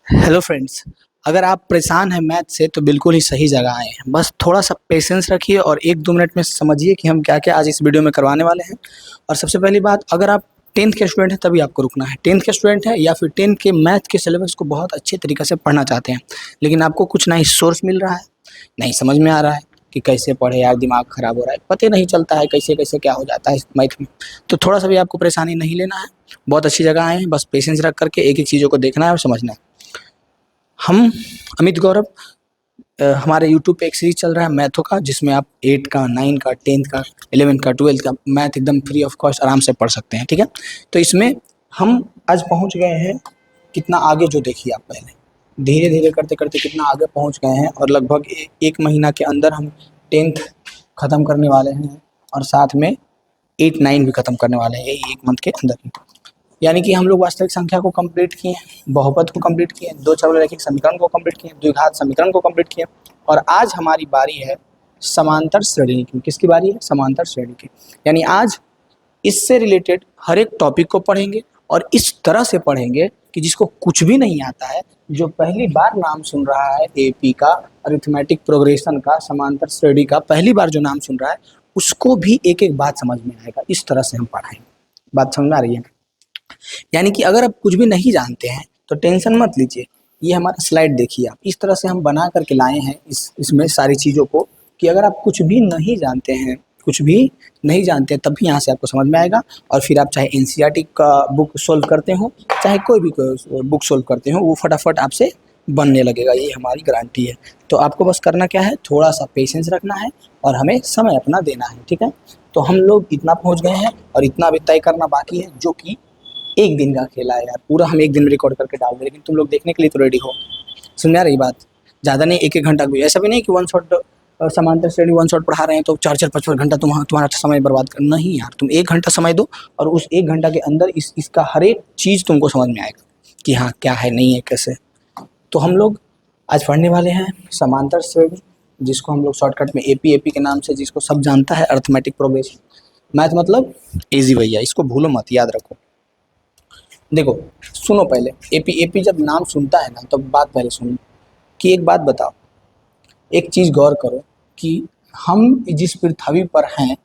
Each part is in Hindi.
Hello friends. अगर आप परेशान हैं मैथ से तो बिल्कुल ही सही जगह आए हैं। बस थोड़ा सा पेशेंस रखिए और 1-2 मिनट में समझिए कि हम क्या-क्या आज इस वीडियो में करवाने वाले हैं। और सबसे पहली बात, अगर आप 10th के स्टूडेंट हैं तभी आपको रुकना है। 10th के स्टूडेंट हैं या फिर 10th के मैथ के सिलेबस को बहुत अच्छे तरीके से पढ़ना चाहते हैं, लेकिन आपको कुछ ना ही सोर्स मिल रहा है, नहीं समझ में आ रहा है कि कैसे पढ़े यार, दिमाग खराब हो रहा है, पता ही नहीं चलता है कैसे-कैसे क्या हो जाता है इस मैथ में। तो थोड़ा-सा भी आपको परेशानी नहीं लेना है, बहुत अच्छी जगह आए हैं, बस पेशेंस रख कर के एक-एक चीज़ों को देखना है और समझना है। हम अमित गौरव, हमारे यूट्यूब पे एक सीरीज चल रहा है मैथों का, जिसमें आप 8 का, 9 का, 10th का, 11th का, 12th का मैथ एकदम फ्री ऑफ कॉस्ट आराम से पढ़ सकते हैं, ठीक है। तो इसमें हम आज पहुंच गए हैं कितना आगे, जो देखिए आप पहले धीरे धीरे करते करते कितना आगे पहुंच गए हैं, और लगभग एक महीना के अंदर हम 10th ख़त्म करने वाले हैं और साथ में 8, 9 भी ख़त्म करने वाले हैं यही 1 मंथ के अंदर ही। यानी कि हम लोग वास्तविक संख्या को कंप्लीट किए, बहुपद को कंप्लीट किए, दो चररैखिक समीकरण को कंप्लीट किए, द्विघात समीकरण को कंप्लीट किए, और आज हमारी बारी है समांतर श्रेणी की। किसकी बारी है? समांतर श्रेणी की। यानी आज इससे रिलेटेड हर एक टॉपिक को पढ़ेंगे और इस तरह से पढ़ेंगे कि जिसको कुछ भी नहीं आता है, जो पहली बार नाम सुन रहा है एपी का, अरिथमेटिक प्रोग्रेशन का, समांतर श्रेणी का पहली बार जो नाम सुन रहा है, उसको भी एक एक बात समझ में आएगा। इस तरह से हम पढ़ाएंगे। बात समझ में आ रही है? यानी कि अगर आप कुछ भी नहीं जानते हैं तो टेंशन मत लीजिए। ये हमारा स्लाइड देखिए, आप इस तरह से हम बना करके लाए हैं इसमें सारी चीज़ों को, कि अगर आप कुछ भी नहीं जानते हैं, कुछ भी नहीं जानते हैं, तब भी यहाँ से आपको समझ में आएगा। और फिर आप चाहे एनसीईआरटी का बुक सोल्व करते हो, चाहे कोई भी बुक सोल्व करते हो, वो फटाफट आपसे बनने लगेगा, ये हमारी गारंटी है। तो आपको बस करना क्या है, थोड़ा सा पेशेंस रखना है और हमें समय अपना देना है, ठीक है। तो हम लोग इतना पहुँच गए हैं और इतना अभी तय करना बाकी है, जो कि एक दिन का खेला है यार। पूरा हम एक दिन में रिकॉर्ड करके डाल दें, लेकिन तुम लोग देखने के लिए तो रेडी हो। सुन में आ रही बात? ज़्यादा नहीं, एक एक घंटा भी, ऐसा भी नहीं कि वन शॉट समांतर श्रेणी वन शॉट पढ़ा रहे हैं तो 4-4, 5-5 घंटा तुम्हारा समय बर्बाद कर, नहीं यार, तुम 1 घंटा समय दो और उस 1 घंटा के अंदर इसका हर एक चीज़ तुमको समझ में आएगा कि हाँ क्या है, नहीं है, कैसे। तो हम लोग आज पढ़ने वाले हैं समांतर श्रेणी, जिसको हम लोग शॉर्टकट में एपी के नाम से, जिसको सब जानता है, अरिथमेटिक प्रोग्रेशन। मैथ मतलब इजी भैया, इसको भूलो मत, याद रखो। देखो, सुनो पहले, एपी जब नाम सुनता है ना, तो बात पहले सुनो कि एक बात बताओ, एक चीज़ गौर करो कि हम जिस पृथ्वी पर हैं,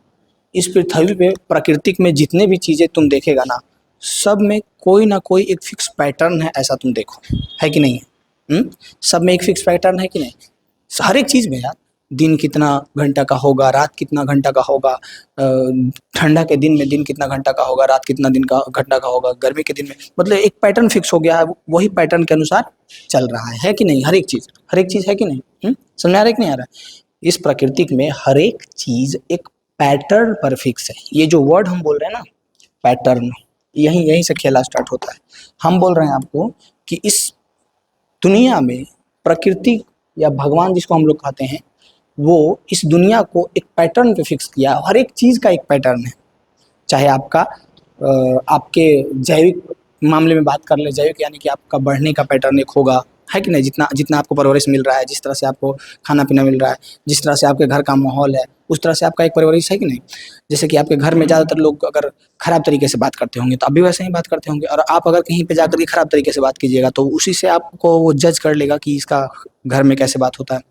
इस पृथ्वी पे प्राकृतिक में जितने भी चीज़ें तुम देखेगा ना, सब में कोई ना कोई एक फिक्स पैटर्न है, ऐसा तुम देखो, है कि नहीं है? सब में एक फिक्स पैटर्न है कि नहीं? हर एक चीज़ में यार, दिन कितना घंटा का होगा, रात कितना घंटा का होगा, ठंडा के दिन में दिन कितना घंटा का होगा, रात कितना दिन का घंटा का होगा, गर्मी के दिन में, मतलब एक पैटर्न फिक्स हो गया है, वही पैटर्न के अनुसार चल रहा है कि नहीं? हर एक चीज़ है कि नहीं? समझ में आ रहा है कि नहीं आ रहा है? इस प्राकृतिक में हर एक चीज़ एक पैटर्न पर फिक्स है। ये जो वर्ड हम बोल रहे हैं ना, पैटर्न, यहीं यहीं से खेला स्टार्ट होता है। हम बोल रहे हैं आपको कि इस दुनिया में प्रकृति या भगवान जिसको हम लोग कहते हैं, वो इस दुनिया को एक पैटर्न पे फिक्स किया। हर एक चीज़ का एक पैटर्न है। चाहे आपका आपके जैविक मामले में बात कर ले, जैविक यानी कि आपका बढ़ने का पैटर्न एक होगा, है कि नहीं? जितना जितना आपको परवरिश मिल रहा है, जिस तरह से आपको खाना पीना मिल रहा है, जिस तरह से आपके घर का माहौल है, उस तरह से आपका एक परवरिश है कि नहीं? जैसे कि आपके घर में ज़्यादातर लोग अगर खराब तरीके से बात करते होंगे, तो आप भी वैसे ही बात करते होंगे, और आप अगर कहीं पे जाकर के खराब तरीके से बात कीजिएगा, तो उसी से आपको वो जज कर लेगा कि इसका घर में कैसे बात होता है।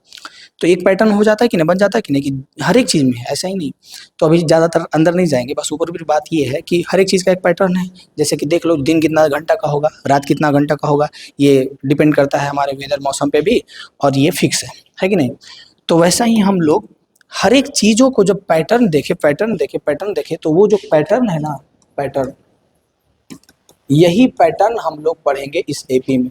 तो एक पैटर्न हो जाता है कि नहीं, बन जाता है कि नहीं, कि हर एक चीज़ में है, ऐसा ही नहीं। तो अभी ज़्यादातर अंदर नहीं जाएंगे, बस ऊपर ऊपरी बात ये है कि हर एक चीज़ का एक पैटर्न है। जैसे कि देख लो, दिन कितना घंटा का होगा, रात कितना घंटा का होगा, ये डिपेंड करता है हमारे वेदर मौसम पे भी, और ये फिक्स है कि नहीं? तो वैसा ही हम लोग हर एक चीज़ों को जब पैटर्न देखे, तो वो जो पैटर्न है ना, पैटर्न, यही पैटर्न हम लोग पढ़ेंगे इस एपी में।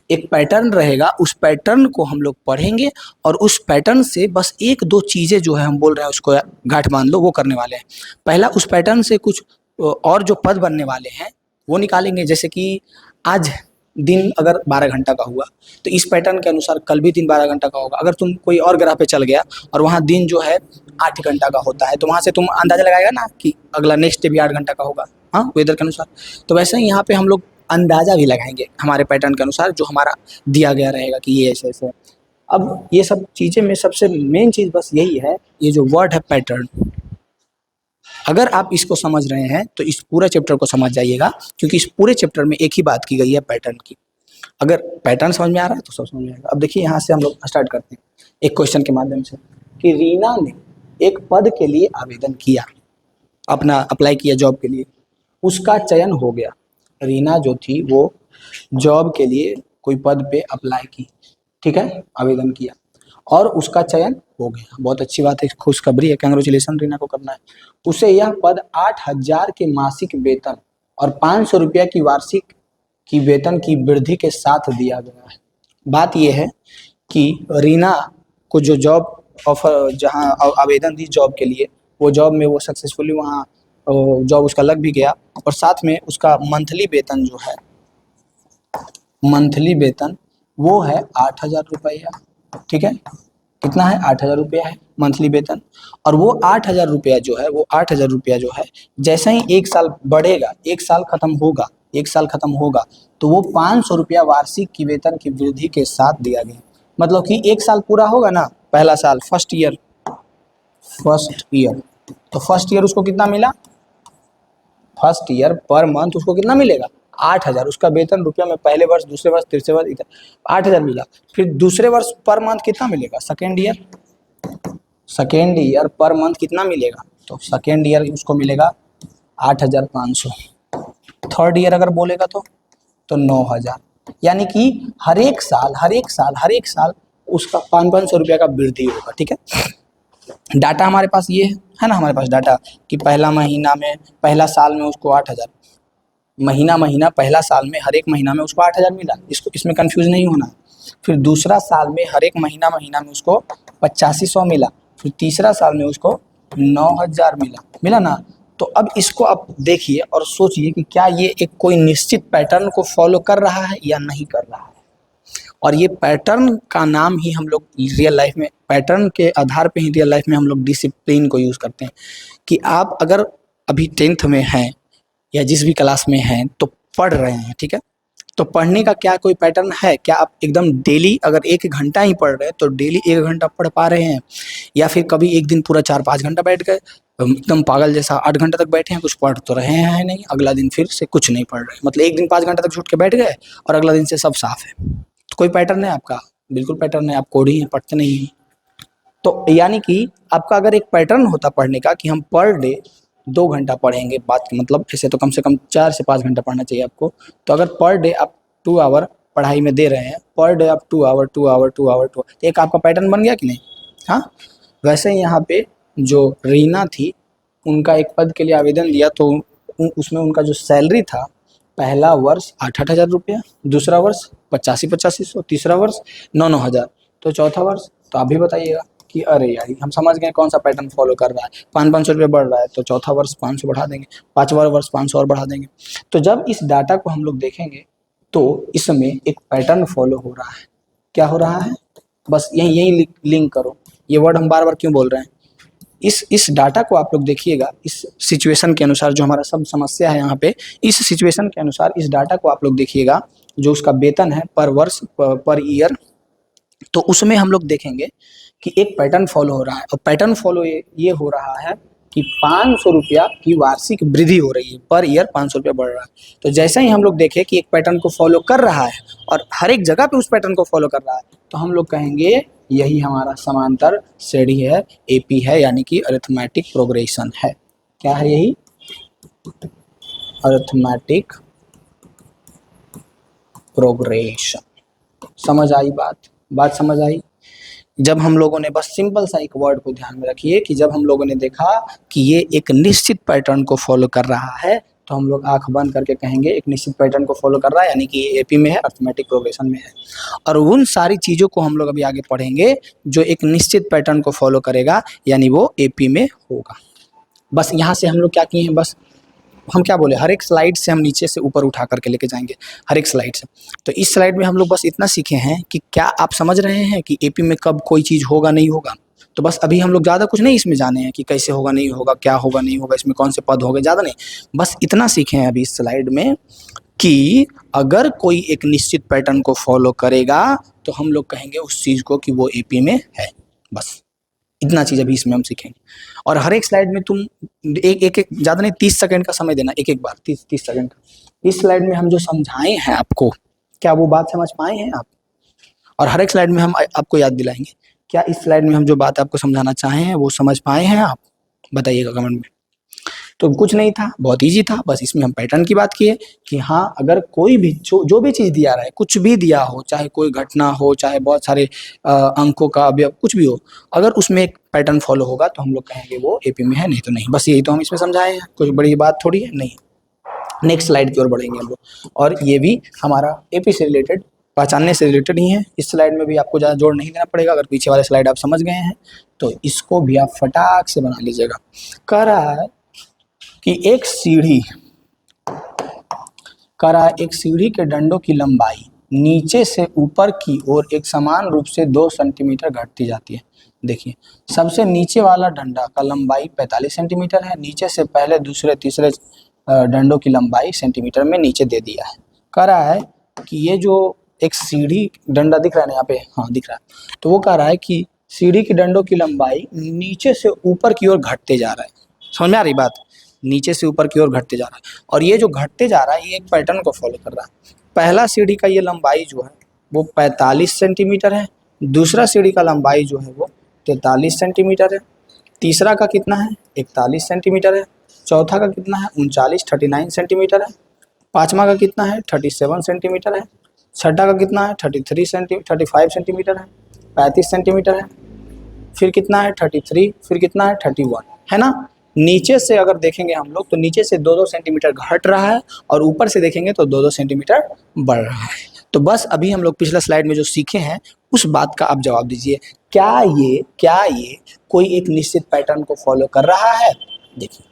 एक पैटर्न रहेगा, उस पैटर्न को हम लोग पढ़ेंगे और उस पैटर्न से बस 1-2 चीज़ें जो है हम बोल रहे हैं उसको गांठ बांध लो, वो करने वाले हैं। पहला, उस पैटर्न से कुछ और जो पद बनने वाले हैं वो निकालेंगे। जैसे कि आज दिन अगर 12 घंटा का हुआ, तो इस पैटर्न के अनुसार कल भी दिन 12 घंटा का होगा। अगर तुम कोई और ग्रह पे चल गया और वहाँ दिन जो है 8 घंटा का होता है, तो वहाँ से तुम अंदाजा लगाएगा ना कि अगला नेक्स्ट डे भी 8 घंटा का होगा, हाँ, वेदर के अनुसार। तो वैसे ही यहाँ पे हम लोग अंदाज़ा भी लगाएंगे हमारे पैटर्न के अनुसार, जो हमारा दिया गया रहेगा कि ये ऐसे ऐसे है। अब ये सब चीज़ें में सबसे मेन चीज़ बस यही है, ये जो वर्ड है पैटर्न, अगर आप इसको समझ रहे हैं तो इस पूरे चैप्टर को समझ जाइएगा, क्योंकि इस पूरे चैप्टर में एक ही बात की गई है, पैटर्न की। अगर पैटर्न समझ में आ रहा है तो सब समझ में आएगा। अब देखिए यहाँ से हम लोग स्टार्ट करते हैं एक क्वेश्चन के माध्यम से कि रीना ने एक पद के लिए आवेदन किया, अपना अप्लाई किया जॉब के लिए, उसका चयन हो गया। रीना जो थी वो जॉब के लिए कोई पद पे अप्लाई की, ठीक है, आवेदन किया और उसका चयन हो गया। बहुत अच्छी बात है, खुशखबरी है, कंग्रेचुलेसन रीना को करना है। उसे यह पद 8,000 के मासिक वेतन और 500 रुपया की वार्षिक की वेतन की वृद्धि के साथ दिया गया है। बात यह है कि रीना को जो जॉब ऑफर, जहां आवेदन दी जॉब के लिए, वो जॉब में वो सक्सेसफुली वहाँ जॉब उसका लग भी गया और साथ में उसका मंथली वेतन जो है, मंथली वेतन वो है 8,000 रुपया, ठीक है। कितना है? 8,000 रुपया है मंथली वेतन। और वो 8,000 रुपया जो है, वो 8,000 रुपया जो है जैसे ही एक साल बढ़ेगा, एक साल खत्म होगा, एक साल खत्म होगा तो वो 500 रुपया वार्षिक की वेतन की वृद्धि के साथ दिया गया। मतलब कि एक साल पूरा होगा ना, पहला साल, फर्स्ट ईयर, तो फर्स्ट ईयर उसको कितना मिला? फर्स्ट ईयर पर मंथ उसको कितना मिलेगा? 8,000। उसका वेतन रुपया में पहले वर्ष, दूसरे वर्ष, तीसरे वर्ष 8,000 मिला। फिर दूसरे वर्ष पर मंथ कितना मिलेगा? सेकेंड ईयर पर मंथ कितना मिलेगा? तो सेकेंड ईयर उसको मिलेगा 8,500। थर्ड ईयर अगर बोलेगा तो 9,000। यानी कि हर एक साल उसका 500 रुपया का वृद्धि होगा, ठीक है। डाटा हमारे पास ये है ना, हमारे पास डाटा कि पहला महीना में, पहला साल में उसको 8,000, महीना पहला साल में हर एक महीना में उसको 8,000 मिला, इसको इसमें कंफ्यूज नहीं होना। फिर दूसरा साल में हर एक महीना में उसको 8500 मिला। फिर तीसरा साल में उसको 9,000 मिला ना। तो अब इसको आप देखिए और सोचिए कि क्या ये एक कोई निश्चित पैटर्न को फॉलो कर रहा है या नहीं कर रहा है। और ये पैटर्न का नाम ही हम लोग रियल लाइफ में, पैटर्न के आधार पे ही रियल लाइफ में हम लोग डिसिप्लिन को यूज़ करते हैं। कि आप अगर अभी 10th में हैं या जिस भी क्लास में हैं तो पढ़ रहे हैं, ठीक है, तो पढ़ने का क्या कोई पैटर्न है? क्या आप एकदम डेली अगर 1 घंटा ही पढ़ रहे हैं तो डेली 1 घंटा पढ़ पा रहे हैं? या फिर कभी एक दिन पूरा 4-5 घंटा बैठ गए, एकदम पागल जैसा 8 घंटे तक बैठे हैं, कुछ पढ़ तो रहे हैं नहीं, अगला दिन फिर से कुछ नहीं पढ़ रहे, मतलब एक दिन 5 घंटा तक छूट के बैठ गए और अगला दिन से सब साफ है। तो कोई पैटर्न है आपका? बिल्कुल पैटर्न है, आप कोढ़ी हैं, पढ़ते नहीं हैं। तो यानी कि आपका अगर एक पैटर्न होता पढ़ने का कि हम पर डे 2 घंटा पढ़ेंगे, बात मतलब ऐसे तो कम से कम 4 से 5 घंटा पढ़ना चाहिए आपको। तो अगर पर डे आप 2 आवर पढ़ाई में दे रहे हैं, पर डे आप 2 आवर तो एक आपका पैटर्न बन गया कि नहीं? हाँ, वैसे ही यहाँ पे जो रीना थी, उनका एक पद के लिए आवेदन दिया तो उसमें उनका जो सैलरी था, पहला वर्ष 8,000 रुपया, दूसरा वर्ष 85,000, तीसरा वर्ष 9,000, तो चौथा वर्ष, तो आप भी बताइएगा कि अरे यार हम समझ गए कौन सा पैटर्न फॉलो कर रहा है। 500 रुपये बढ़ रहा है तो चौथा वर्ष 500 बढ़ा देंगे, पाँचवा वर्ष 500 और बढ़ा देंगे। तो जब इस डाटा को हम लोग देखेंगे तो इसमें एक पैटर्न फॉलो हो रहा है। क्या हो रहा है? बस यही लिंक करो। ये वर्ड हम बार बार क्यों बोल रहे हैं? इस डाटा को आप लोग देखिएगा, इस सिचुएशन के अनुसार जो हमारा सब समस्या है यहाँ पे, इस सिचुएशन के अनुसार इस डाटा को आप लोग देखिएगा, जो उसका वेतन है पर वर्ष, पर ईयर, तो उसमें हम लोग देखेंगे कि एक पैटर्न फॉलो हो रहा है। और पैटर्न फॉलो ये हो रहा है कि 500 रुपया की वार्षिक वृद्धि हो रही है, पर ईयर 500 रुपया बढ़ रहा है। तो जैसे ही हम लोग देखें कि एक पैटर्न को फॉलो कर रहा है और हर एक जगह पे उस पैटर्न को फॉलो कर रहा है, तो हम लोग कहेंगे यही हमारा समांतर श्रेणी है, एपी है, यानी कि अरिथमेटिक प्रोग्रेशन है। क्या है? यही अरिथमेटिक प्रोग्रेशन। समझ आई बात समझ आई? जब हम लोगों ने, बस सिंपल सा एक वर्ड को ध्यान में रखिए कि जब हम लोगों ने देखा कि ये एक निश्चित पैटर्न को फॉलो कर रहा है, तो हम लोग आंख बंद करके कहेंगे एक निश्चित पैटर्न को फॉलो कर रहा है, यानी कि ये एपी में है, अरिथमेटिक प्रोग्रेशन में है। और उन सारी चीज़ों को हम लोग अभी आगे पढ़ेंगे जो एक निश्चित पैटर्न को फॉलो करेगा, यानी वो एपी में होगा। बस यहाँ से हम लोग क्या किए हैं, बस हम क्या बोले, हर एक स्लाइड से हम नीचे से ऊपर उठा करके लेके जाएंगे, हर एक स्लाइड से। तो इस स्लाइड में हम लोग बस इतना सीखे हैं कि क्या आप समझ रहे हैं कि एपी में कब कोई चीज़ होगा नहीं होगा। तो बस अभी हम लोग ज़्यादा कुछ नहीं इसमें जाने हैं कि कैसे होगा नहीं होगा, क्या होगा नहीं होगा, इसमें कौन से पद होंगे, ज़्यादा नहीं, बस इतना सीखे हैं अभी इस स्लाइड में कि अगर कोई एक निश्चित पैटर्न को फॉलो करेगा तो हम लोग कहेंगे उस चीज़ को कि वो एपी में है। बस इतना चीज़ अभी इसमें हम सीखेंगे। और हर एक स्लाइड में तुम एक ज़्यादा नहीं 30 सेकंड का समय देना, एक बार 30 सेकंड का। इस स्लाइड में हम जो समझाए हैं आपको क्या वो बात समझ पाए हैं आप? और हर एक स्लाइड में हम आपको याद दिलाएंगे, क्या इस स्लाइड में हम जो बात आपको समझाना चाहे हैं वो समझ पाए हैं आप? बताइएगा कमेंट में। तो कुछ नहीं था, बहुत इजी था, बस इसमें हम पैटर्न की बात किए कि हाँ अगर कोई भी जो भी चीज़ दिया रहा है, कुछ भी दिया हो, चाहे कोई घटना हो, चाहे बहुत सारे अंकों का अवयव कुछ भी हो, अगर उसमें एक पैटर्न फॉलो होगा तो हम लोग कहेंगे वो एपी में है, नहीं तो नहीं। बस यही तो हम इसमें समझाए हैं, कोई बड़ी बात थोड़ी है नहीं। नेक्स्ट स्लाइड की ओर बढ़ेंगे हम लोग, और ये भी हमारा एपी से रिलेटेड, पहचानने से रिलेटेड ही है। इस स्लाइड में भी आपको ज़्यादा जोर नहीं देना पड़ेगा, अगर पीछे वाले स्लाइड आप समझ गए हैं तो इसको भी आप फटाक से बना लीजिएगा। कह रहा है कि एक सीढ़ी, कह रहा है एक सीढ़ी के डंडों की लंबाई नीचे से ऊपर की ओर एक समान रूप से 2 सेंटीमीटर घटती जाती है। देखिए सबसे नीचे वाला डंडा का लंबाई 45 सेंटीमीटर है, नीचे से पहले दूसरे तीसरे डंडों की लंबाई सेंटीमीटर में नीचे दे दिया है। कह रहा है कि ये जो एक सीढ़ी डंडा दिख रहा है ना यहाँ पे, हाँ दिख रहा है, तो वो कह रहा है कि सीढ़ी की डंडों की लंबाई नीचे से ऊपर की ओर घटते जा रहा है। समझ में आ रही बात? नीचे से ऊपर की ओर घटते जा रहा है, और ये जो घटते जा रहा है ये एक पैटर्न को फॉलो कर रहा है। पहला सीढ़ी का ये लंबाई जो है वो 45 सेंटीमीटर है, दूसरा सीढ़ी का लंबाई जो है वो 43 सेंटीमीटर है, तीसरा का कितना है 41 सेंटीमीटर है, चौथा का कितना है 39 सेंटीमीटर है, पाँचवा का कितना है 37 सेंटीमीटर है, छठा का कितना है 35 सेंटीमीटर है, 35 सेंटीमीटर है, फिर कितना है 33, फिर कितना है 31, है ना। नीचे से अगर देखेंगे हम लोग तो नीचे से 2-2 सेंटीमीटर घट रहा है, और ऊपर से देखेंगे तो 2-2 सेंटीमीटर बढ़ रहा है। तो बस अभी हम लोग पिछला स्लाइड में जो सीखे हैं उस बात का आप जवाब दीजिए, क्या ये कोई एक निश्चित पैटर्न को फॉलो कर रहा है? देखिए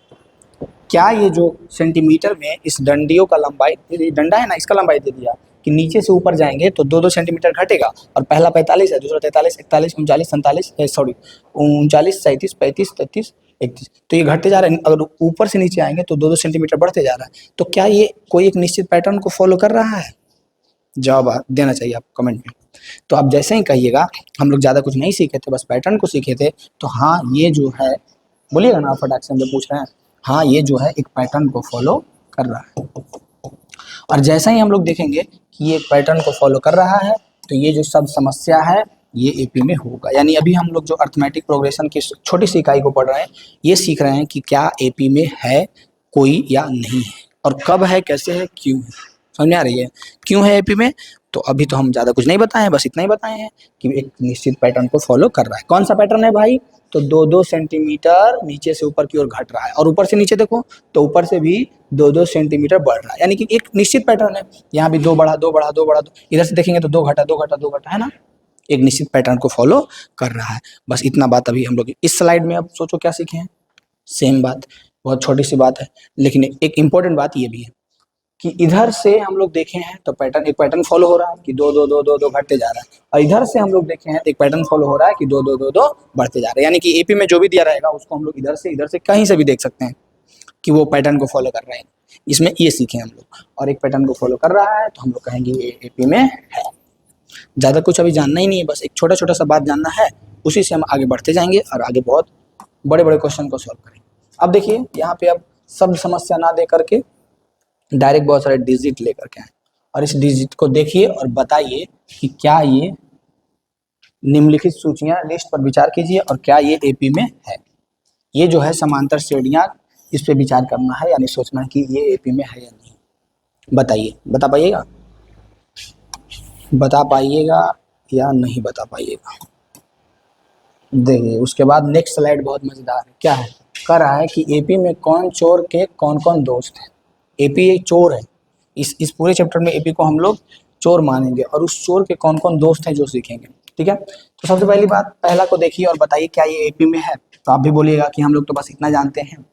क्या ये जो सेंटीमीटर में इस डंडियों का लंबाई, डंडा है ना इसका लंबाई दे दिया कि नीचे से ऊपर जाएंगे तो 2-2 सेंटीमीटर घटेगा, और पहला 45 है, दूसरा 43, 41, 39, 47, सॉरी 39, 37, 35, 33, 31, तो ये घटते जा रहे हैं। अगर ऊपर से नीचे आएंगे तो 2-2 सेंटीमीटर बढ़ते जा रहा है। तो क्या ये कोई एक निश्चित पैटर्न को फॉलो कर रहा है? जवाब देना चाहिए आपको कमेंट में। तो आप जैसे ही कहिएगा हम लोग ज़्यादा कुछ नहीं सीखे थे, बस पैटर्न को सीखे थे, तो हाँ ये जो है, बोलिएगा ना फटाक से, हम लोग पूछ रहे हैं, हाँ ये जो है एक पैटर्न को फॉलो कर रहा है। और जैसा ही हम लोग देखेंगे कि ये एक पैटर्न को फॉलो कर रहा है तो ये जो सब समस्या है ये एपी में होगा। यानी अभी हम लोग जो अर्थमेटिक प्रोग्रेशन की छोटी सी इकाई को पढ़ रहे हैं, ये सीख रहे हैं कि क्या एपी में है कोई या नहीं है, और कब है, कैसे है, क्यों है। समझ में आ रही है क्यों है एपी में? तो अभी तो हम ज़्यादा कुछ नहीं बताए हैं, बस इतना ही बताए हैं कि एक निश्चित पैटर्न को फॉलो कर रहा है। कौन सा पैटर्न है भाई? तो 2-2 सेंटीमीटर नीचे से ऊपर की ओर घट रहा है, और ऊपर से नीचे देखो तो ऊपर से भी 2-2 सेंटीमीटर बढ़ रहा है, यानी कि एक निश्चित पैटर्न है। यहाँ भी 2 बढ़ा 2 बढ़ा 2 बढ़ा 2, इधर से देखेंगे तो 2 घटा 2 घटा 2 घटा, है ना। एक निश्चित पैटर्न को फॉलो कर रहा है। बस इतना बात अभी हम लोग इस स्लाइड में, अब सोचो क्या सीखे हैं, सेम बात, बहुत छोटी सी बात है, लेकिन एक इंपॉर्टेंट बात ये भी है कि इधर से हम लोग देखे हैं तो पैटर्न, एक पैटर्न फॉलो हो रहा है कि 2-2-2-2-2 घटते जा रहा है, और इधर से हम लोग देखे हैं तो एक पैटर्न फॉलो हो रहा है कि 2-2-2-2 बढ़ते जा रहे हैं। यानी कि एपी में जो भी दिया रहेगा उसको हम लोग इधर से कहीं से भी देख सकते हैं कि वो पैटर्न को फॉलो कर रहे हैं। इसमें ये सीखे हम लोग, और एक पैटर्न को फॉलो कर रहा है तो हम लोग कहेंगे ये एपी में है। ज़्यादा कुछ अभी जानना ही नहीं है, बस एक छोटा छोटा सा बात जानना है, उसी से हम आगे बढ़ते जाएंगे और आगे बहुत बड़े बड़े क्वेश्चन को सॉल्व करेंगे। अब देखिए यहाँ पे अब शब्द समस्या ना दे करके डायरेक्ट बहुत सारे डिजिट लेकर के आए, और इस डिजिट को देखिए और बताइए कि क्या ये निम्नलिखित सूचियां, लिस्ट पर विचार कीजिए और क्या ये एपी में है। ये जो है समांतर श्रेणियां, इस पे विचार करना है, यानी सोचना है कि ये एपी में है या नहीं। बताइए, बता पाइएगा, बता पाइएगा या नहीं बता पाइएगा। देखिए उसके बाद नेक्स्ट स्लाइड बहुत मजेदार है। क्या है? कह रहा है कि एपी में कौन चोर के कौन कौन दोस्त हैं। एपी एक चोर है, इस पूरे चैप्टर में एपी को हम लोग चोर मानेंगे, और उस चोर के कौन कौन दोस्त हैं जो सीखेंगे। ठीक है, तो सबसे पहली बात, पहला को देखिए और बताइए क्या ये एपी में है। तो आप भी बोलिएगा कि हम लोग तो बस इतना जानते हैं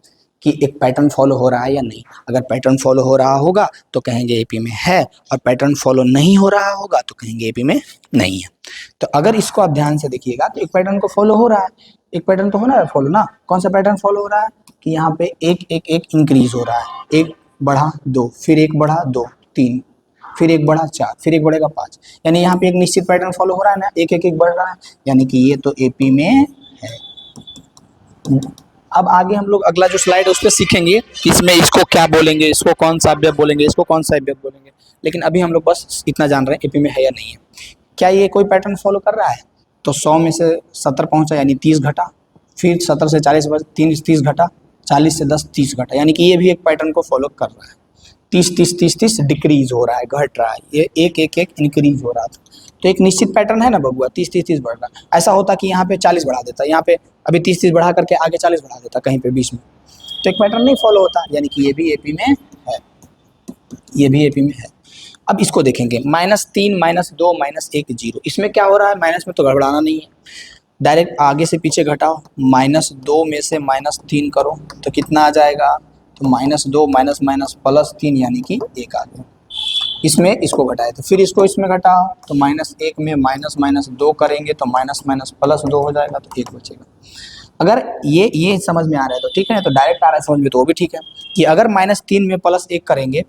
कि एक पैटर्न फॉलो हो रहा है या नहीं। अगर पैटर्न फॉलो हो रहा होगा तो कहेंगे एपी में है, और पैटर्न फॉलो नहीं हो रहा होगा तो कहेंगे एपी में नहीं है। तो अगर इसको आप ध्यान से देखिएगा तो एक पैटर्न को फॉलो हो रहा है, एक पैटर्न तो होना है फॉलो ना। कौन सा पैटर्न फॉलो हो रहा है कि यहाँ पे एक एक एक इंक्रीज हो रहा है, एक बढ़ा 2, फिर एक बढ़ा 2, 3, फिर एक बढ़ा 4, फिर एक बढ़ेगा 5, यानी यहाँ पे एक निश्चित पैटर्न फॉलो हो रहा है ना, एक एक एक बढ़ रहा है, यानी कि ये तो एपी में है। अब आगे हम लोग अगला जो स्लाइड है उस पर सीखेंगे कि इसमें इसको क्या बोलेंगे, इसको कौन सा अवयव बोलेंगे, इसको कौन सा अवयव बोलेंगे। लेकिन अभी हम लोग बस इतना जान रहे हैं एपी में है या नहीं है। क्या ये कोई पैटर्न फॉलो कर रहा है? तो 100 में से 70 पहुंचा यानी 30 घटा, फिर 70 से 40 बच 30 घटा, 40 से 10 30 घटा, यानी कि ये भी एक पैटर्न को फॉलो कर रहा है। 30 डिक्रीज हो रहा है, घट रहा है, ये एक एक एक इंक्रीज हो रहा था। तो एक निश्चित पैटर्न है ना बबुआ, 30 बढ़ रहा है। ऐसा होता कि यहाँ पे 40 बढ़ा देता, यहाँ पे अभी 30 बढ़ा करके आगे 40 बढ़ा देता कहीं पे बीच में, तो एक पैटर्न नहीं फॉलो होता, यानी कि ये भी एपी में है, ये भी एपी में है। अब इसको देखेंगे, -3 -2 -1 0, इसमें क्या हो रहा है? माइनस में तो गड़बड़ाना नहीं है, डायरेक्ट आगे से पीछे घटाओ, -2 में से -3 करो तो कितना आ जाएगा? तो -2 माइनस माइनस +3 यानी कि 1 आ गया। इसमें इसको घटाए तो फिर इसको इसमें घटाओ तो -1 में -2 करेंगे तो माइनस माइनस +2 हो जाएगा तो 1 बचेगा। अगर ये समझ में आ रहा है तो ठीक है, तो डायरेक्ट आ रहा है समझ में तो वो भी ठीक है कि अगर -3 में +1 करेंगे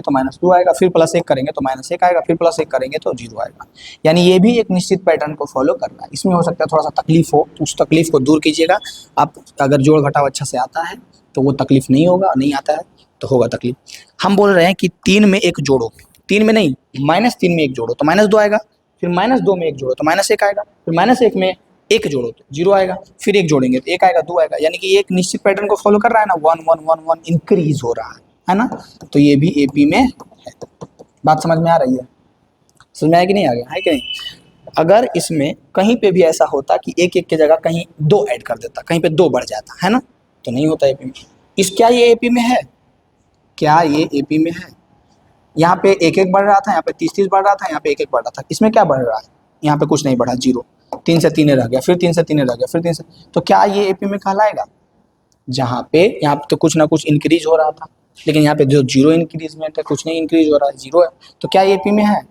तो -2 आएगा, फिर +1 करेंगे तो -1 आएगा, फिर +1 करेंगे तो 0 आएगा। यानी ये भी एक निश्चित पैटर्न को फॉलो कर रहा है। इसमें हो सकता है थोड़ा सा तकलीफ हो, तो उस तकलीफ को दूर कीजिएगा। आप अगर जोड़ घटाव अच्छा से आता है तो वो तकलीफ नहीं होगा, नहीं आता है तो होगा तकलीफ। हम बोल रहे हैं कि 3 में 1 जोड़ो, 3 में नहीं -3 में 1 जोड़ो तो -2 आएगा, फिर -2 में 1 जोड़ो तो -1 आएगा, फिर -1 में 1 जोड़ो तो 0 आएगा, फिर 1 जोड़ेंगे तो 1 आएगा, 2 आएगा। यानी कि एक निश्चित पैटर्न को फॉलो कर रहा है ना, 1 1 1 1 इंक्रीज हो रहा है ना, तो ये भी एपी में है। बात समझ में आ रही है? समझ में आया कि नहीं आ गया है कि नहीं? अगर इसमें कहीं पे भी ऐसा होता कि 1 1 की जगह कहीं 2 ऐड कर देता, कहीं पे 2 बढ़ जाता है ना, तो नहीं होता एपी में। क्या ये एपी में है? क्या ये एपी में है? यहाँ पे 1 1 बढ़ रहा था, यहाँ पे 30 30 बढ़ रहा था, यहाँ पे 1 1 बढ़ रहा था। इसमें क्या बढ़ रहा है? यहाँ पे कुछ नहीं बढ़ा, 0। 3 से 3 रह गया, फिर 3 से 3 रह गया, फिर 3 से, तो क्या ये एपी में कहलाएगा? जहाँ पे यहाँ पे तो कुछ ना कुछ इंक्रीज हो रहा था, लेकिन यहाँ पे जो 0 इंक्रीजमेंट है, कुछ नहीं इंक्रीज हो रहा है, 0 है, तो क्या ये एपी में है?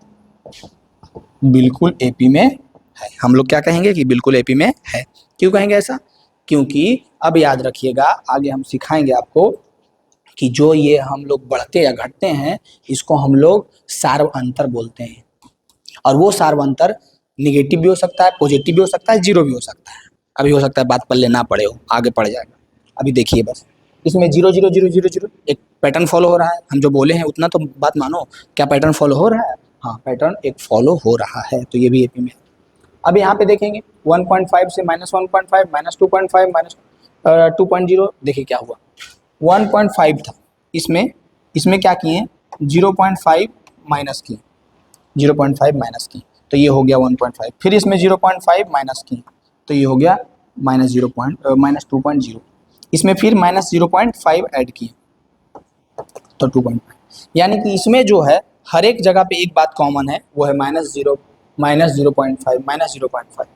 बिल्कुल एपी में है। हम लोग क्या कहेंगे कि बिल्कुल एपी में है। क्यों कहेंगे ऐसा? क्योंकि अब याद रखिएगा, आगे हम सिखाएंगे आपको कि जो ये हम लोग बढ़ते या घटते हैं, इसको हम लोग सार्व अंतर बोलते हैं। और वो सार्व अंतर निगेटिव भी हो सकता है, पॉजिटिव भी हो सकता है, 0 भी हो सकता है। अभी हो सकता है बात पल्ले ना पड़े हो, आगे पड़ जाएगा। अभी देखिए बस, इसमें 0 0 0 0 0 एक पैटर्न फॉलो हो रहा है। हम जो बोले हैं उतना तो बात मानो, क्या पैटर्न फॉलो हो रहा है? हाँ, पैटर्न एक फॉलो हो रहा है, तो ये भी एपी में। अब यहाँ पे देखेंगे 1.5 से -1.5 -2.5 -2.0, देखिए क्या हुआ, 1.5 था, इसमें क्या किए, 0.5 माइनस किए, 0.5 माइनस की तो ये हो गया 1.5, फिर इसमें 0.5 माइनस की तो ये हो गया -2.0, इसमें फिर -0.5 ऐड किए तो 2.5। यानी कि इसमें जो है हर एक जगह पे एक बात कॉमन है, वो है -0 -0.5 -0.5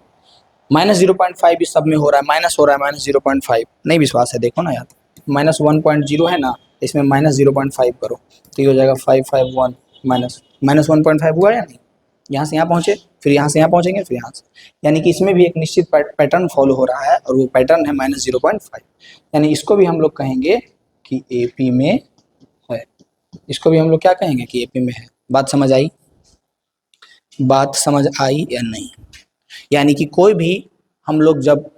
-0.5 इस सब में हो रहा है, माइनस हो रहा है -0.5। नहीं विश्वास है देखो ना यार, -1.0 है ना, इसमें -0.5 करो तो ये हो जाएगा 551 -1.5 हुआ या नहीं? यहाँ से यहाँ पहुँचे, फिर यहाँ से यहाँ पहुँचेंगे, फिर यहाँ से, यानी कि इसमें भी एक निश्चित पैटर्न फॉलो हो रहा है और वो पैटर्न है -0.5। यानी इसको भी हम लोग कहेंगे कि एपी में है। इसको भी हम लोग क्या कहेंगे कि एपी में है। बात समझ आई? बात समझ आई या नहीं? यानी कि कोई भी हम लोग जब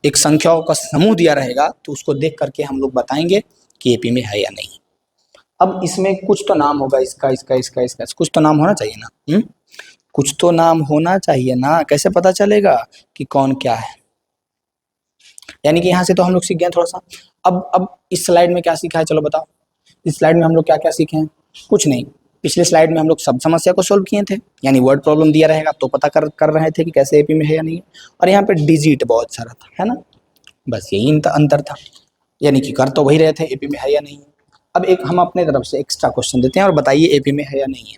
एक संख्याओं का समूह दिया रहेगा तो उसको देख करके हम लोग बताएंगे कि एपी में है या नहीं। अब इसमें कुछ तो नाम होगा, इसका इसका इसका इसका कुछ तो नाम होना चाहिए ना। कुछ तो नाम होना चाहिए ना, कैसे पता चलेगा कि कौन क्या है? यानी कि यहाँ से तो हम लोग सीख गए थोड़ा सा। अब इस स्लाइड में क्या सीखा है, चलो बताओ। इस स्लाइड में हम लोग क्या क्या सीखे हैं? कुछ नहीं, पिछले स्लाइड में हम लोग सब समस्या को सोल्व किए थे, यानी वर्ड प्रॉब्लम दिया रहेगा तो पता कर रहे थे कि कैसे एपी में है या नहीं, और यहाँ पे डिजिट बहुत सारा था, है ना, बस यही अंतर था, यानी कि कर तो वही रहे थे, एपी में है या नहीं। अब एक हम अपने तरफ से एक्स्ट्रा क्वेश्चन देते हैं और बताइए एपी में है या नहीं है।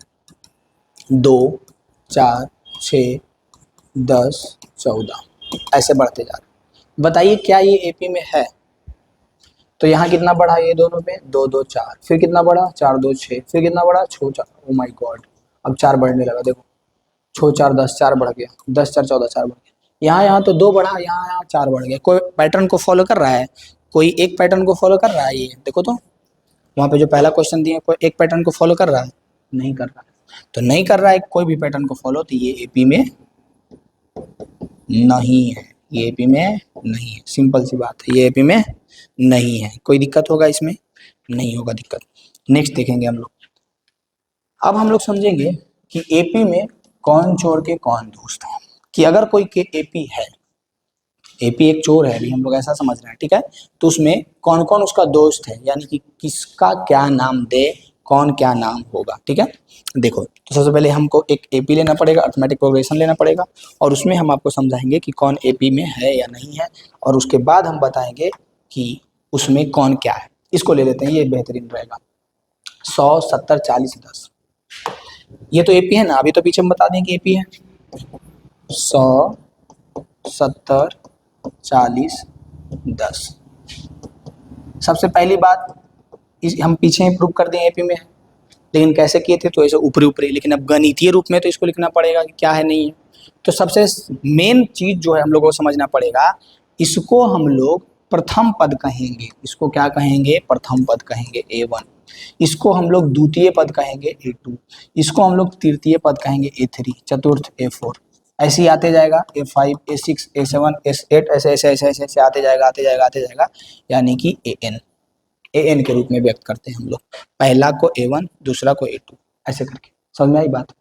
2 4 6 10 14 ऐसे बढ़ते जा रहे, बताइए क्या ये एपी में है? तो यहाँ कितना बढ़ा, ये दोनों पे 2 2 4, फिर कितना बढ़ा 4 2 6, फिर कितना बढ़ा 6 4, ओ माय गॉड, अब 4 बढ़ने लगा, देखो 6 4 10, 4 बढ़ गया, 10 4 14, 4 बढ़ गया, यहाँ तो 2 बढ़ा, यहाँ 4 बढ़ गया। कोई पैटर्न को फॉलो कर रहा है? कोई एक पैटर्न को फॉलो कर रहा है? ये देखो तो वहाँ पे जो पहला क्वेश्चन दिया, कोई एक पैटर्न को फॉलो कर रहा है? नहीं कर रहा है। तो नहीं कर रहा है कोई भी पैटर्न को फॉलो, तो ये एपी में नहीं है। ये एपी में नहीं है, सिंपल सी बात है, ये एपी में नहीं है। कोई दिक्कत होगा इसमें? नहीं होगा दिक्कत। नेक्स्ट देखेंगे हम लोग। अब हम लोग समझेंगे कि एपी में कौन चोर के कौन दोस्त है। कि अगर कोई के एपी है, एपी एक चोर है, अभी हम लोग ऐसा समझ रहे हैं, ठीक है, तो उसमें कौन कौन उसका दोस्त है, यानी कि किसका क्या नाम दे, कौन क्या नाम होगा, ठीक है। देखो, तो सबसे पहले हमको एक एपी लेना पड़ेगा, अर्थमेटिक प्रोग्रेशन लेना पड़ेगा, और उसमें हम आपको समझाएंगे कि कौन एपी में है या नहीं है, और उसके बाद हम बताएंगे कि उसमें कौन क्या है। इसको ले लेते हैं, ये बेहतरीन रहेगा। 100, 70, 40, 10, ये तो एपी है ना, अभी तो पीछे हम बता दें कि एपी है। 100, 70, 40, 10। सबसे पहली बात, हम पीछे ही प्रूव कर दें एपी में है, लेकिन कैसे किए थे, तो ऐसे ऊपरी ऊपरी, लेकिन अब गणितीय रूप में तो इसको लिखना पड़ेगा कि क्या है नहीं है। तो सबसे मेन चीज जो है हम लोगों को समझना पड़ेगा, इसको हम लोग प्रथम पद कहेंगे। इसको क्या कहेंगे? प्रथम पद कहेंगे, A1। इसको हम लोग द्वितीय पद कहेंगे, A2। इसको हम लोग तृतीय पद कहेंगे, A3। चतुर्थ A4। ऐसे ही आते जाएगा, A5, A6, A7, A8, ऐसे ऐसे ऐसे ऐसे ऐसे आते जाएगा, आते जाएगा, आते जाएगा, यानी कि AN के रूप में व्यक्त करते हैं हम लोग। पहला को A1, दूसरा को A2, ऐसे करके। समझ में आई बात?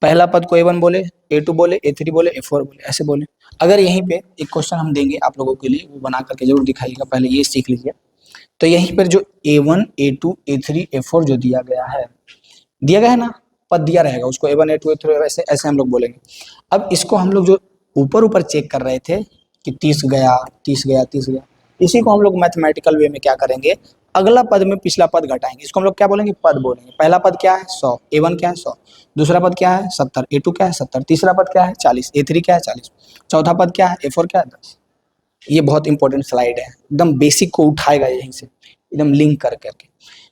पहला पद को A1 बोले, A2 बोले, A3 बोले, A4 बोले, ऐसे बोले। अगर यहीं पे एक क्वेश्चन हम देंगे आप लोगों के लिए, वो बना करके जरूर दिखाइएगा, पहले ये सीख लीजिए। तो यहीं पर जो A1, A2, A3, A4 जो दिया गया है ना, पद दिया रहेगा, उसको A1, A2, A3 ऐसे ऐसे हम लोग बोलेंगे। अब इसको हम लोग जो ऊपर ऊपर चेक कर रहे थे कि 30 गया, 30 गया, 30 गया, इसी को हम लोग मैथमेटिकल वे में क्या करेंगे, अगला पद में पिछला पद घटाएंगे। इसको हम लोग क्या बोलेंगे? पद बोलेंगे। पहला पद क्या है? 100, A1 क्या है? 100। दूसरा पद क्या है? 70, A2 क्या है? 70। तीसरा पद क्या है? 40, A3 क्या है? 40। चौथा पद क्या है? A4 क्या है? 10। ये बहुत इंपॉर्टेंट स्लाइड है, एकदम बेसिक को उठाएगा यहीं से, एकदम लिंक कर करके।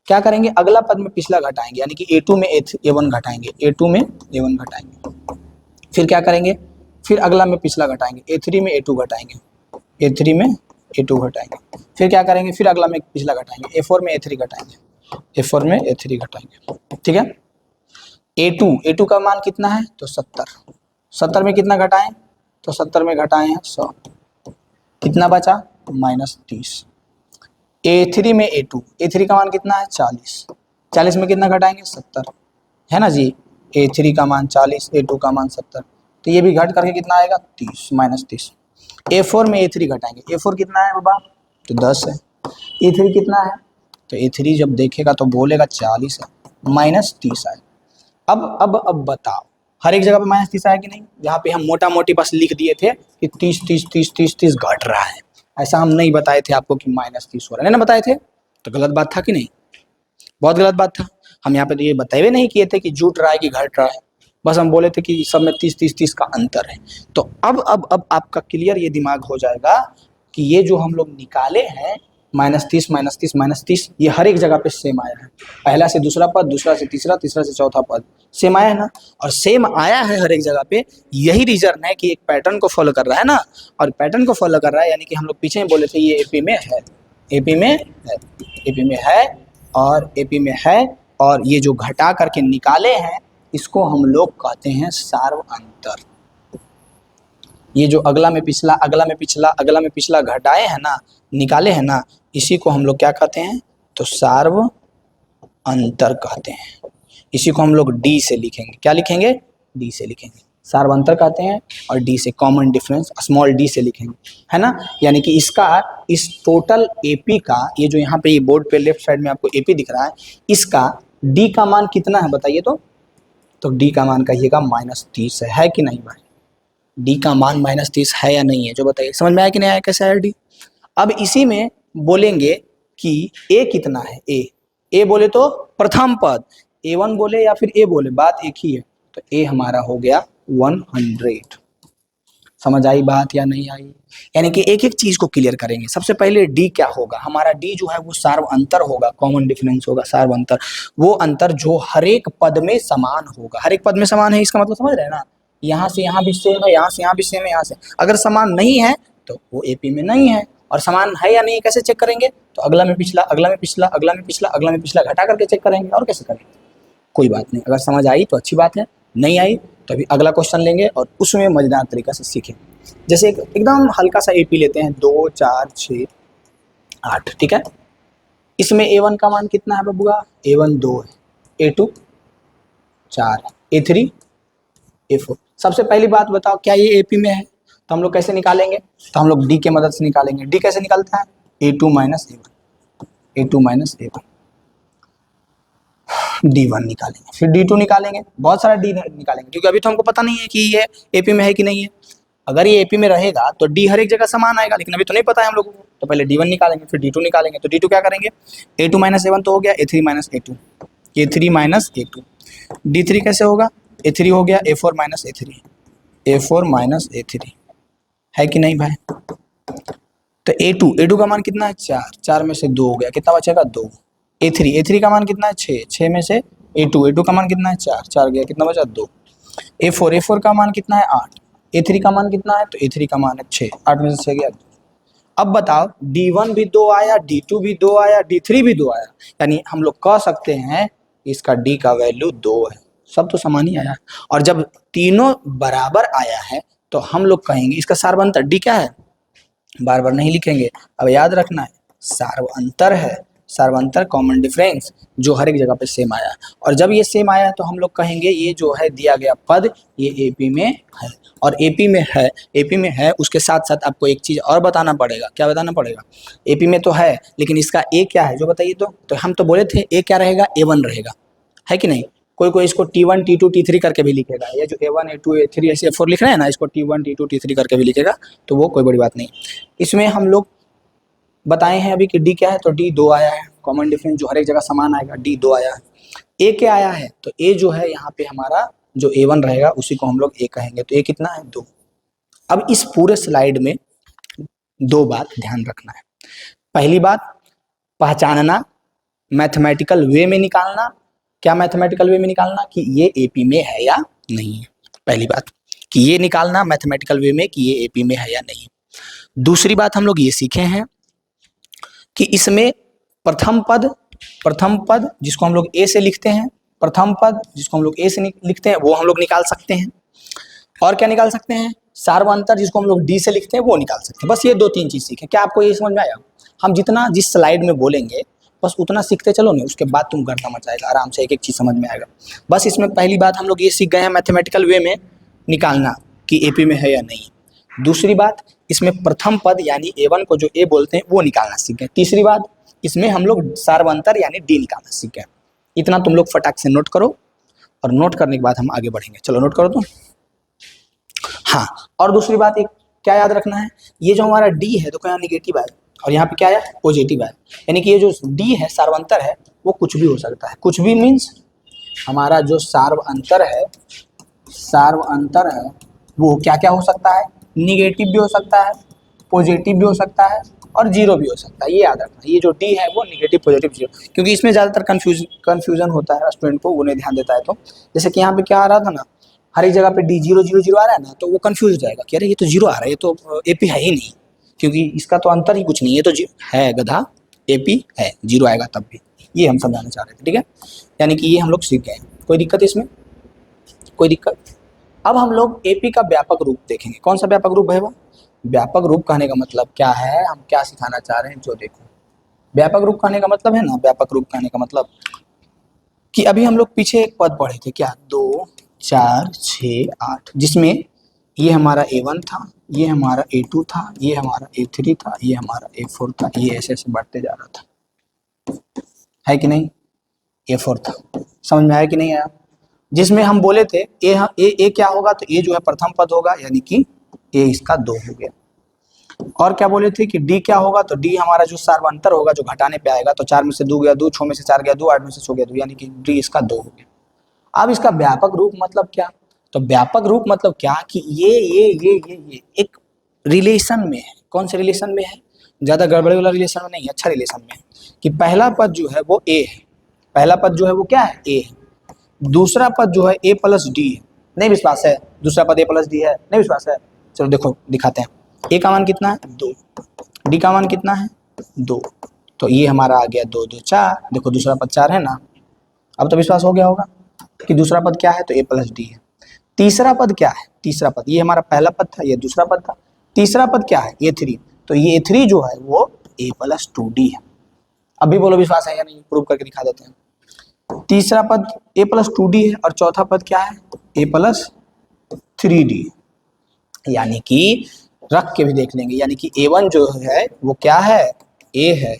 क्या करेंगे? अगला पद में पिछला घटाएंगे, यानी कि A2 में A1 घटाएंगे, A2 में A1 घटाएंगे। फिर क्या करेंगे? फिर अगला में पिछला घटाएंगे, A3 में A2 घटाएंगे, A3 में A2 घटाएंगे। फिर क्या करेंगे? फिर अगला में पिछला घटाएंगे, A4 में A3 घटाएंगे, A4 में A3 घटाएंगे, ठीक है। A2 का मान कितना है? तो 70। 70 में कितना घटाएं? तो 70 में घटाएं 100, कितना बचा? -30। A3 में A3 का मान कितना है? 40। 40 में कितना घटाएंगे? 70, है ना जी। A3 का मान 40, A2 का मान 70, तो ये भी घट करके कितना आएगा? 30, -30। A4 में A3 घटाएंगे, A4 कितना है बाबा? तो 10 है। A3 कितना है? तो A3 जब देखेगा तो बोलेगा 40 है, -30 आए। अब बताओ, हर एक जगह पे -30 आया कि नहीं? यहाँ पे हम मोटा मोटी बस लिख दिए थे कि 30 30 30 30 30 घट रहा है, ऐसा हम नहीं बताए थे आपको कि -30 हो रहा है, नहीं ना बताए थे? तो गलत बात था कि नहीं? बहुत गलत बात था। हम यहाँ पे तो ये बताए नहीं किए थे कि जुट रहा है कि घट रहा है, बस हम बोले थे कि सब में 30 30 30 का अंतर है। तो अब आपका क्लियर ये दिमाग हो जाएगा कि ये जो हम लोग निकाले हैं -30 -30 -30, ये हर एक जगह पे सेम आया है। पहला से दूसरा पद, दूसरा से तीसरा, तीसरा से चौथा पद सेम आया है ना, और सेम आया है हर एक जगह पे। यही रीजन है कि एक पैटर्न को फॉलो कर रहा है ना, और पैटर्न को फॉलो कर रहा है, यानी कि हम लोग पीछे बोले थे ये एपी में है, एपी में है, एपी में है, और एपी में है, और ये जो घटा करके निकाले हैं इसको हम लोग कहते हैं सार्व अंतर। ये जो अगला में पिछला, अगला में पिछला, अगला में पिछला घटाए हैं ना, निकाले हैं ना, इसी को हम लोग क्या कहते हैं? तो सार्व अंतर कहते हैं। इसी को हम लोग डी से लिखेंगे। क्या लिखेंगे? डी से लिखेंगे, सार्व अंतर कहते हैं, और डी से कॉमन डिफरेंस, स्मॉल डी से लिखेंगे, है ना। यानी कि इसका, इस टोटल एपी का, ये जो यहाँ पे ये बोर्ड पे लेफ्ट साइड में आपको एपी दिख रहा है, इसका डी का मान कितना है बताइए तो डी का मान कहिएगा -30 है कि नहीं भाई? डी का मान -30 है या नहीं है, जो बताइए। समझ में आया कि नहीं आया, कैसा है डी? अब इसी में बोलेंगे कि ए कितना है। ए बोले तो प्रथम पद, A1 बोले या फिर ए बोले, बात एक ही है। तो ए हमारा हो गया 100। समझ आई बात या नहीं आई? यानी कि एक एक चीज को क्लियर करेंगे। सबसे पहले डी क्या होगा? हमारा डी जो है वो सार्व अंतर होगा, कॉमन डिफरेंस होगा, सार्व अंतर। वो अंतर जो हर एक पद में समान होगा। हर एक पद में समान है, इसका मतलब समझ रहे हैं ना? यहाँ से यहाँ भी सेम है, यहाँ से यहाँ भी सेम है, यहाँ से अगर समान नहीं है तो वो एपी में नहीं है। और समान है या नहीं कैसे चेक करेंगे? तो अगला में पिछला, अगला में पिछला, अगला में पिछला, अगला में पिछला घटा करके चेक करेंगे। और कैसे करेंगे? कोई बात नहीं, अगर समझ आई तो अच्छी बात है, नहीं आई तो अभी अगला क्वेश्चन लेंगे और उसमें मजेदार तरीका से सीखें। जैसे एकदम हल्का सा AP लेते हैं, 2 4 6 8, ठीक है। इसमें A1 का मान कितना है बबुआ? A1 2 है, A2 4 है, A3 A4। सबसे पहली बात बताओ, क्या ये AP में है? तो हम लोग कैसे निकालेंगे? तो हम लोग D के मदद से निकालेंगे। D कैसे निकलता है? A2 minus A1, A2 minus A1, D1 निकालेंगे, फिर D2 निकालेंगे, बहुत सारा D निकालेंगे, क्योंकि अभी तो हमको पता नहीं है कि ये AP में है कि नहीं है। अगर ये AP में रहेगा तो D हर एक जगह समान आएगा, लेकिन अभी तो नहीं पता है हम लोगों को। तो पहले D1 निकालेंगे, फिर D2 निकालेंगे। तो D2 क्या करेंगे? A2 माइनस A1 तो हो गया, A3 minus A2, A3 minus A2। D3 कैसे होगा? A3 हो गया A4 minus A3, A4 minus A3, है कि नहीं भाई? तो A2 का मान कितना है? 4, 4 में से 2 हो गया, कितना बचेगा? 2। A3 का मान कितना है? 6, 6 में से A2 का मान कितना है? 4, 4 गया, कितना बचा? 2। A4 का मान कितना है? 8। A3 का मान कितना है? तो A3 का मान है 6, 8 में से 6 गया 2। अब बताओ, D1 भी 2 आया, D2 भी 2 आया, D3 भी 2 आया, यानी हम लोग कह सकते हैं इसका D का वैल्यू 2 है। सब तो समान ही आया। और जब तीनों बराबर आया है तो हम लोग कहेंगे इसका सार्वंतर D क्या है? बार बार नहीं लिखेंगे, अब याद रखना है, सार्वंतर है, सार्वंतर कॉमन डिफरेंस, जो हर एक जगह पे सेम आया। और जब ये सेम आया तो हम लोग कहेंगे ये जो है दिया गया पद ये AP में है। और AP में है, AP में है, उसके साथ साथ आपको एक चीज और बताना पड़ेगा। क्या बताना पड़ेगा? AP में तो है, लेकिन इसका A क्या है जो बताइए तो हम तो बोले थे A क्या रहेगा? A1 रहेगा, है कि नहीं? कोई कोई इसको T1 T2 T3 करके भी लिखेगा। ये जो A1 A2 A3 ऐसे A4 लिख रहे हैं ना, इसको T1 T2 T3 करके भी लिखेगा, तो वो कोई बड़ी बात नहीं। इसमें हम लोग बताए हैं अभी कि D क्या है, तो D 2 आया है, कॉमन डिफरेंस जो हर एक जगह समान आएगा, D 2 आया है। A क्या आया है? तो A जो है यहाँ पे हमारा जो A1 रहेगा उसी को हम लोग A कहेंगे। तो A कितना है? 2। अब इस पूरे स्लाइड में 2 बात ध्यान रखना है। पहली बात, पहचानना, मैथमेटिकल वे में निकालना। क्या मैथमेटिकल वे में निकालना? कि ये AP में है या नहीं है। पहली बात कि ये निकालना मैथमेटिकल वे में कि ये AP में है या नहीं। दूसरी बात हम लोग ये सीखे हैं कि इसमें प्रथम पद जिसको हम लोग A से लिखते हैं, प्रथम पद जिसको हम लोग A से लिखते हैं वो हम लोग निकाल सकते हैं। और क्या निकाल सकते हैं? सार्वंतर जिसको हम लोग D से लिखते हैं वो निकाल सकते हैं। बस ये 2-3 चीज सीखें। क्या आपको ये समझ में आया? हम जितना जिस स्लाइड में बोलेंगे बस उतना सीखते चलो नहीं, उसके बाद तुम गर्दा मचाएगा, आराम से एक एक चीज समझ में आएगा। बस इसमें पहली बात हम लोग ये सीख गए हैं मैथमेटिकल वे में निकालना कि AP में है या नहीं। दूसरी बात, इसमें प्रथम पद यानी A1 को जो A बोलते हैं वो निकालना सीख गए। तीसरी बात, इसमें हम लोग सार्वंतर यानी D निकालना सीख गए। इतना तुम लोग फटाक से नोट करो, और नोट करने के बाद हम आगे बढ़ेंगे। चलो नोट करो तो। हाँ, और दूसरी बात एक क्या याद रखना है, ये जो हमारा D है तो क्या निगेटिव है, और यहाँ पे क्या है? पॉजिटिव है। यानी कि ये जो D है सार्वंतर है वो कुछ भी हो सकता है। कुछ भी मीन्स हमारा जो सार्वंतर है वो क्या क्या हो सकता है? निगेटिव भी हो सकता है, पॉजिटिव भी हो सकता है, और जीरो भी हो सकता है। ये याद रखना, ये जो D है वो निगेटिव पॉजिटिव जीरो, क्योंकि इसमें ज़्यादातर कन्फ्यूजन होता है स्टूडेंट को, वो नहीं ध्यान देता है। तो जैसे कि यहाँ पे क्या आ रहा था ना, हर एक जगह पे D 0 0 0 आ रहा है ना, तो वो कंफ्यूज हो जाएगा कि अरे ये तो जीरो आ रहा है, ये तो AP है ही नहीं, क्योंकि इसका तो अंतर ही कुछ नहीं है। तो है गधा, AP है, जीरो आएगा तब भी। ये हम समझाना चाह रहे थे, ठीक है। यानी कि ये हम लोग सीख गए। कोई दिक्कत इसमें? कोई दिक्कत? अब हम लोग AP का व्यापक रूप देखेंगे। कौन सा व्यापक रूप है वो? व्यापक रूप कहने का मतलब क्या है, हम क्या सिखाना चाह रहे हैं, जो देखो व्यापक रूप कहने का मतलब है ना, व्यापक रूप कहने का मतलब कि अभी हम लोग पीछे एक पद पढ़े थे, क्या? 2 4 6 8, जिसमें ये हमारा A1 था, ये हमारा A2 था, ये हमारा A3 था, ये हमारा A4 था, ये ऐसे ऐसे बढ़ते जा रहा था, है कि नहीं? A4 था। समझ में आया कि नहीं आया? जिसमें हम बोले थे ए क्या होगा, तो A जो है प्रथम पद होगा, यानी कि A इसका 2 हो गया। और क्या बोले थे कि D क्या होगा, तो D हमारा जो सार्वंतर होगा जो घटाने पे आएगा, तो 4 में से 2 गया 2, 6 में से 4 गया 2, 8 में से 6 गया 2, यानी कि D इसका 2 हो गया। अब इसका व्यापक रूप मतलब क्या? तो व्यापक रूप मतलब क्या कि ये एक रिलेशन में है। कौन से रिलेशन में है? ज्यादा गड़बड़े वाला रिलेशन में नहीं, अच्छा रिलेशन में है। कि पहला पद जो है वो A है, पहला पद जो है वो क्या है? A है। दूसरा पद जो है A प्लस D है। नहीं विश्वास है? दूसरा पद A प्लस D है, नहीं विश्वास है? चलो देखो दिखाते हैं। A का मान कितना है? 2। D का मान कितना है? 2। तो ये हमारा आ गया 2 2 4। देखो दूसरा पद 4 है ना। अब तो विश्वास हो गया होगा कि दूसरा पद क्या है, तो A प्लस D है। तीसरा पद क्या है, तीसरा पद, ये हमारा पहला पद था, ये दूसरा पद था, तीसरा पद क्या है, A3, तो ये A3 जो है वो A प्लस 2D है। अभी बोलो विश्वास है या नहीं, प्रूव करके दिखा देते हैं। तीसरा पद A प्लस 2D है और चौथा पद क्या है, A प्लस 3D, यानी कि रख के भी देख लेंगे, यानी कि A1 जो है वो क्या है, A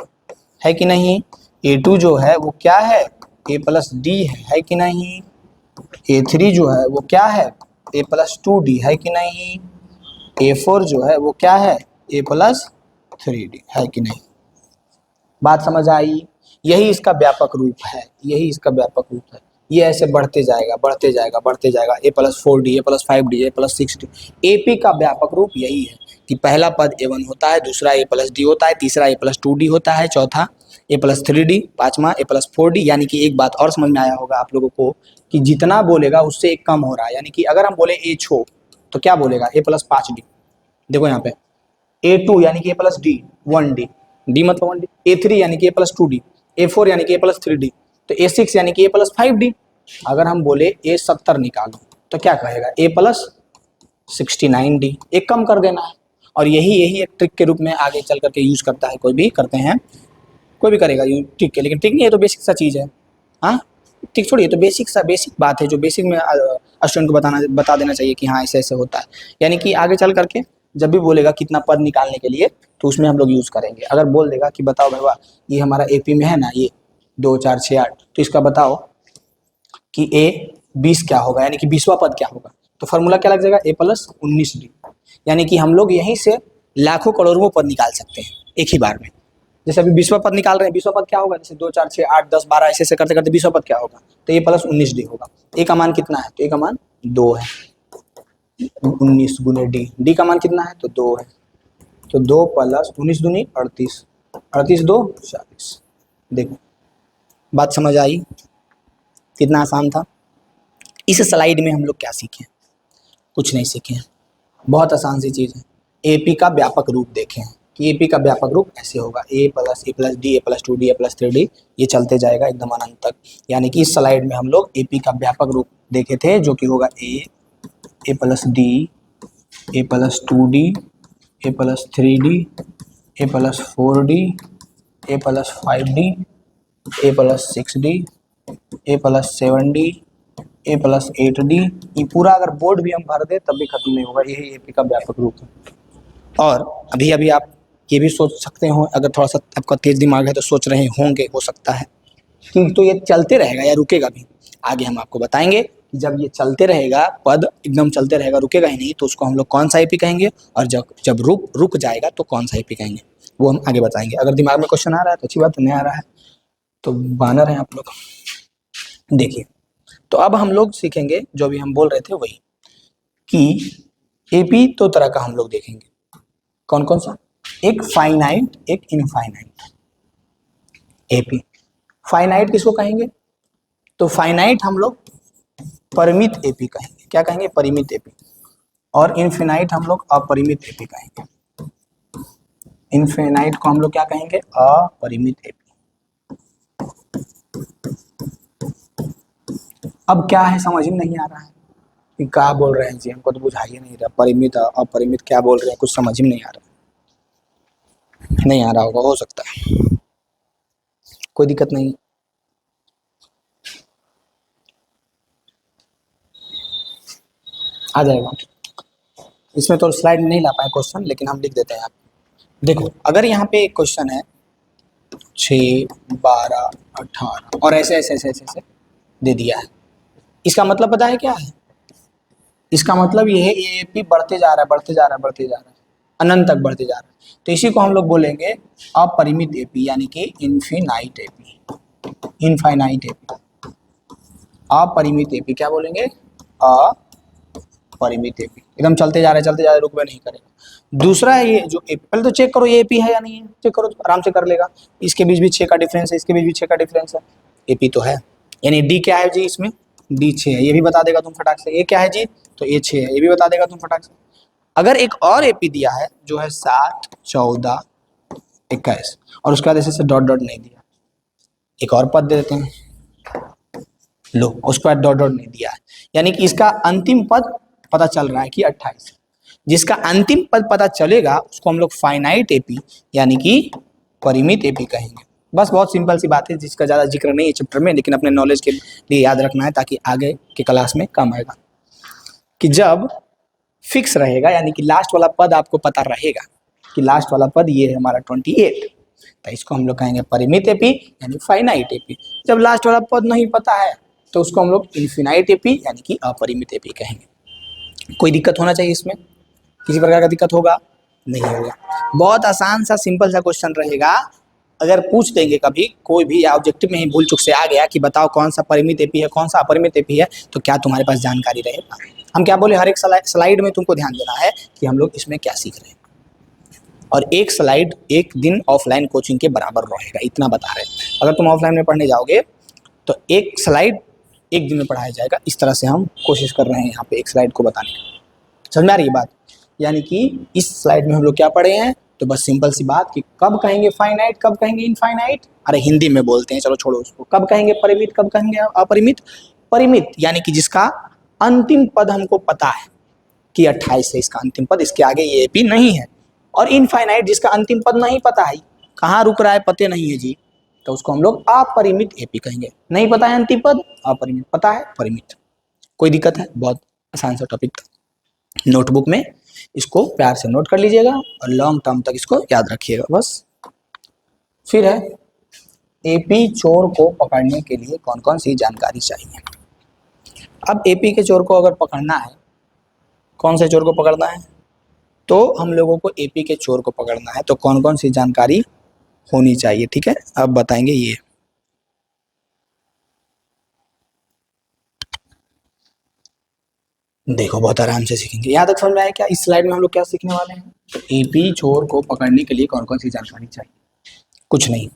है कि नहीं, A2 जो है वो क्या है, A प्लस D है कि नहीं, A3 जो है वो क्या है, A प्लस 2D है कि नहीं, A4 जो है वो क्या है, A प्लस 3D है कि नहीं। बात समझ आई, यही इसका व्यापक रूप है, यही इसका व्यापक रूप है। ये ऐसे बढ़ते जाएगा बढ़ते जाएगा बढ़ते जाएगा, A plus 4D, A plus 5D, A plus 6D। AP का व्यापक रूप यही है कि पहला पद A1 होता है, दूसरा A प्लस D होता है, तीसरा A प्लस 2D होता है, चौथा A प्लस 3D, पांचवा A प्लस 4D। यानी कि एक बात और समझ में आया होगा आप लोगों को कि जितना बोलेगा उससे एक कम हो रहा है, यानी कि अगर हम बोले A छो तो क्या बोलेगा, A प्लस 5D। देखो यहाँ पे A2 यानी कि A plus D 1D, D मतलब 1D, A3 यानी कि A प्लस 2D, A4 यानी कि A प्लस 3D, तो A6 यानी कि A प्लस 5D। अगर हम बोले A70 निकालो तो क्या कहेगा, A प्लस 69D, एक कम कर देना है। और यही यही एक ट्रिक के रूप में आगे चल करके यूज करता है, कोई भी करते हैं, कोई भी करेगा यूज ट्रिक है, लेकिन ट्रिक नहीं है, तो बेसिक सा चीज़ है। हाँ ठीक छोड़िए, तो बेसिक बात है जो बेसिक में स्टूडेंट को बता देना चाहिए कि हाँ ऐसे ऐसे होता है। यानी कि आगे चल करके जब भी बोलेगा कितना पद निकालने के लिए तो उसमें हम लोग यूज़ करेंगे। अगर बोल देगा कि बताओ भैया ये हमारा AP में है ना, ये 2 4 6 8, तो इसका बताओ कि A20 क्या होगा, यानी कि 20वां पद क्या होगा, तो फॉर्मूला क्या लग जाएगा, A प्लस 19D। यानी कि हम लोग यहीं से लाखों करोड़ों पद निकाल सकते हैं एक ही बार में। जैसे अभी 20वां पद निकाल रहे हैं, 20वां पद क्या होगा, जैसे 2 4 6 8 10 12 ऐसे ऐसे करते करते 20वां पद क्या होगा, तो A प्लस 19D होगा। A का मान कितना है, तो A का मान 2 है, 19 गुने D का मान कितना है, तो 2 है, तो 2 प्लस 19 दूनी 38, 38 2 40। देखो बात समझ आई, कितना आसान था। इस स्लाइड में हम लोग क्या सीखे, कुछ नहीं सीखे हैं, बहुत आसान सी चीज़ है। AP का व्यापक रूप देखें कि AP का व्यापक रूप ऐसे होगा, A plus D, A plus 2D, A plus 3D, ये चलते जाएगा एकदम अनंत तक। यानी कि इस स्लाइड में हम लोग AP का व्यापक रूप देखे थे, जो कि होगा A plus D, A plus 2D, A plus 3D, A plus 4D, A plus 5D, A plus 6D, A plus 7D, A plus 8D। ये पूरा अगर बोर्ड भी हम भर दे तब भी खत्म नहीं होगा, यही AP का व्यापक रूप है। और अभी अभी आप ये भी सोच सकते हो, अगर थोड़ा सा आपका तेज दिमाग है तो सोच रहे होंगे, हो सकता है कि तो ये चलते रहेगा या रुकेगा भी। आगे हम आपको बताएंगे कि जब ये चलते रहेगा, पद एकदम चलते रहेगा, रुकेगा ही नहीं, तो उसको हम लोग कौन सा AP कहेंगे, और जब जब रुक जाएगा तो कौन सा AP कहेंगे, वो हम आगे बताएंगे। अगर दिमाग में क्वेश्चन आ रहा है तो अच्छी बात है, नहीं आ रहा है तो बानर हैं आप लोग। देखिए, तो अब हम लोग सीखेंगे जो भी हम बोल रहे थे वही, कि AP दो तरह का हम लोग देखेंगे। कौन कौन सा, एक फाइनाइट एक इनफाइनाइट। AP फाइनाइट किसको कहेंगे, तो फाइनाइट हम लोग परिमित AP कहेंगे, क्या कहेंगे, परिमित AP। और इनफिनाइट हम लोग अपरिमित AP कहेंगे। इनफिनाइट को हम लोग क्या कहेंगे, अपरिमित AP। अब क्या है समझ में नहीं आ रहा है कि क्या बोल रहे हैं जी, हमको तो बुझाइए नहीं रहा, परिमित अपरिमित क्या बोल रहे हैं, कुछ समझ में नहीं आ रहा, नहीं आ रहा होगा, हो सकता है, कोई दिक्कत नहीं। आ जाएगा, इसमें तो स्लाइड में नहीं ला पाए क्वेश्चन, लेकिन हम लिख देते हैं। आप देखो, अगर यहाँ पे एक क्वेश्चन है 6 12 18 और ऐसे ऐसे ऐसे ऐसे ऐसे दे दिया है, इसका मतलब पता है क्या है, इसका मतलब ये है ये AP बढ़ते जा रहा है बढ़ते जा रहा है बढ़ते जा रहा है, अनंत तक बढ़ते जा रहा है, तो इसी को हम लोग बोलेंगे अपरिमित AP, यानी कि इनफिनाइट AP, इनफाइनाइट AP। अपरिमित AP क्या बोलेंगे, अपरिमित AP, एकदम चलते जा रहे चलते जा रहे, रुकवे नहीं करेगा। दूसरा है ये जो AP, पहले तो चेक करो ये AP है या नहीं है, चेक करो तो आराम से कर लेगा। इसके बीच भी 6 का डिफरेंस है, इसके बीच भी 6 का डिफरेंस है, AP तो है। यानी D क्या है जी, इसमें D 6 है, ये भी बता देगा तुम फटाक से। ये क्या है जी, तो ये 6 है, ये भी बता देगा तुम फटाक से। अगर एक और AP दिया है जो है 7 14 21 और उसके बाद ऐसे डॉट डॉट नहीं दिया, एक और पद दे देते हैं, लो, उसके बाद डॉट डॉट नहीं दिया है, यानी कि इसका अंतिम पद पता चल रहा है कि 28। जिसका अंतिम पद पता चलेगा उसको हम लोग फाइनाइट एपी यानी कि परिमित एपी कहेंगे। बस बहुत सिंपल सी बात है जिसका ज़्यादा जिक्र नहीं है चैप्टर में, लेकिन अपने नॉलेज के लिए याद रखना है ताकि आगे के क्लास में काम आएगा। कि जब फिक्स रहेगा यानी कि लास्ट वाला पद आपको पता रहेगा कि लास्ट वाला पद ये है हमारा 28, तो इसको हम लोग कहेंगे परिमित एपी यानी फाइनाइट एपी। जब लास्ट वाला पद नहीं पता है तो उसको हम लोग इन्फिनाइट एपी यानी कि अपरिमित एपी कहेंगे। कोई दिक्कत होना चाहिए इसमें? किसी प्रकार का दिक्कत होगा? नहीं होगा। बहुत आसान सा सिंपल सा क्वेश्चन रहेगा। अगर पूछ देंगे कभी कोई भी या ऑब्जेक्टिव में ही भूल चुक से आ गया कि बताओ कौन सा परिमित एपी है कौन सा अपरिमित एपी है, तो क्या तुम्हारे पास जानकारी रहेगा? हम क्या बोले, हर एक स्लाइड में तुमको ध्यान देना है कि हम लोग इसमें क्या सीख रहे हैं, और एक स्लाइड एक दिन ऑफलाइन कोचिंग के बराबर रहेगा, इतना बता रहे हैं। अगर तुम ऑफलाइन में पढ़ने जाओगे तो एक स्लाइड एक दिन में पढ़ाया जाएगा, इस तरह से हम कोशिश कर रहे हैं यहाँ पे एक स्लाइड को बताने की। समझ में आ रही है बात? यानी कि इस स्लाइड में हम लोग क्या पढ़े हैं, तो बस सिंपल सी बात कि कब कहेंगे फाइनाइट कब कहेंगे इनफाइनाइट, अरे हिंदी में बोलते हैं, चलो छोड़ो उसको, कब कहेंगे परिमित कब कहेंगे अपरिमित। परिमित यानी कि जिसका अंतिम पद हमको पता है कि 28 है इसका अंतिम पद, इसके आगे ये एपी नहीं है। और इनफाइनाइट जिसका अंतिम पद नहीं पता है, कहाँ रुक रहा है पते नहीं है जी, तो उसको हम लोग अपरिमित एपी कहेंगे। नहीं पता है अंतिम पद, अपरिमित, पता है परिमित। कोई दिक्कत है? बहुत आसान सा टॉपिक था। नोटबुक में इसको प्यार से नोट कर लीजिएगा और लॉन्ग टर्म तक इसको याद रखिएगा बस। फिर है एपी चोर को पकड़ने के लिए कौन कौन सी जानकारी चाहिए। अब एपी के चोर को अगर पकड़ना है, कौन से चोर को पकड़ना है, तो हम लोगों को एपी के चोर को पकड़ना है, तो कौन कौन सी जानकारी होनी चाहिए, ठीक है, अब बताएंगे ये। देखो बहुत आराम से सीखेंगे, यहाँ तक समझ में आया क्या? इस स्लाइड में हम लोग क्या सीखने वाले हैं, तो एपी चोर को पकड़ने के लिए कौन कौन सी जानकारी चाहिए। कुछ नहीं,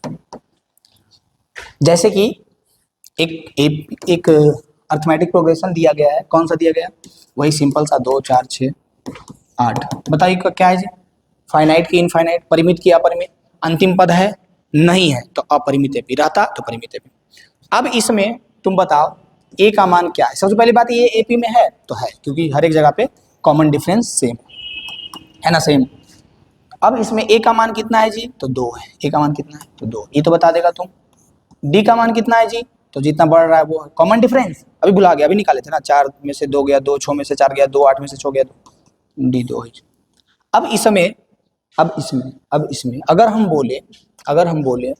जैसे कि एक अर्थमेटिक प्रोग्रेशन दिया गया है, कौन सा दिया गया, वही सिंपल सा 2 4 6 8। बताइए क्या है जी, फाइनाइट की इनफाइनाइट, परिमित की अपरिमित, अंतिम पद है नहीं है तो अपरिमित एपी, रहता तो परिमित एपी। अब इसमें तुम बताओ ए का मान क्या है। सबसे पहली बात ये एपी में है तो है, क्योंकि हर एक जगह पे कॉमन डिफरेंस सेम है ना, सेम। अब इसमें ए का मान कितना है जी, तो 2 है। ए का मान कितना है, तो 2, ये तो बता देगा तुम। डी का मान कितना है जी, तो जितना बढ़ रहा है वो है कॉमन डिफरेंस, अभी भुला गया, अभी निकाले थे ना, 4 में से 2 गया, 2 6 में से 4 गया, 2 8 में से 6 गया, 2 डी 2 है। अब इसमें अगर हम बोले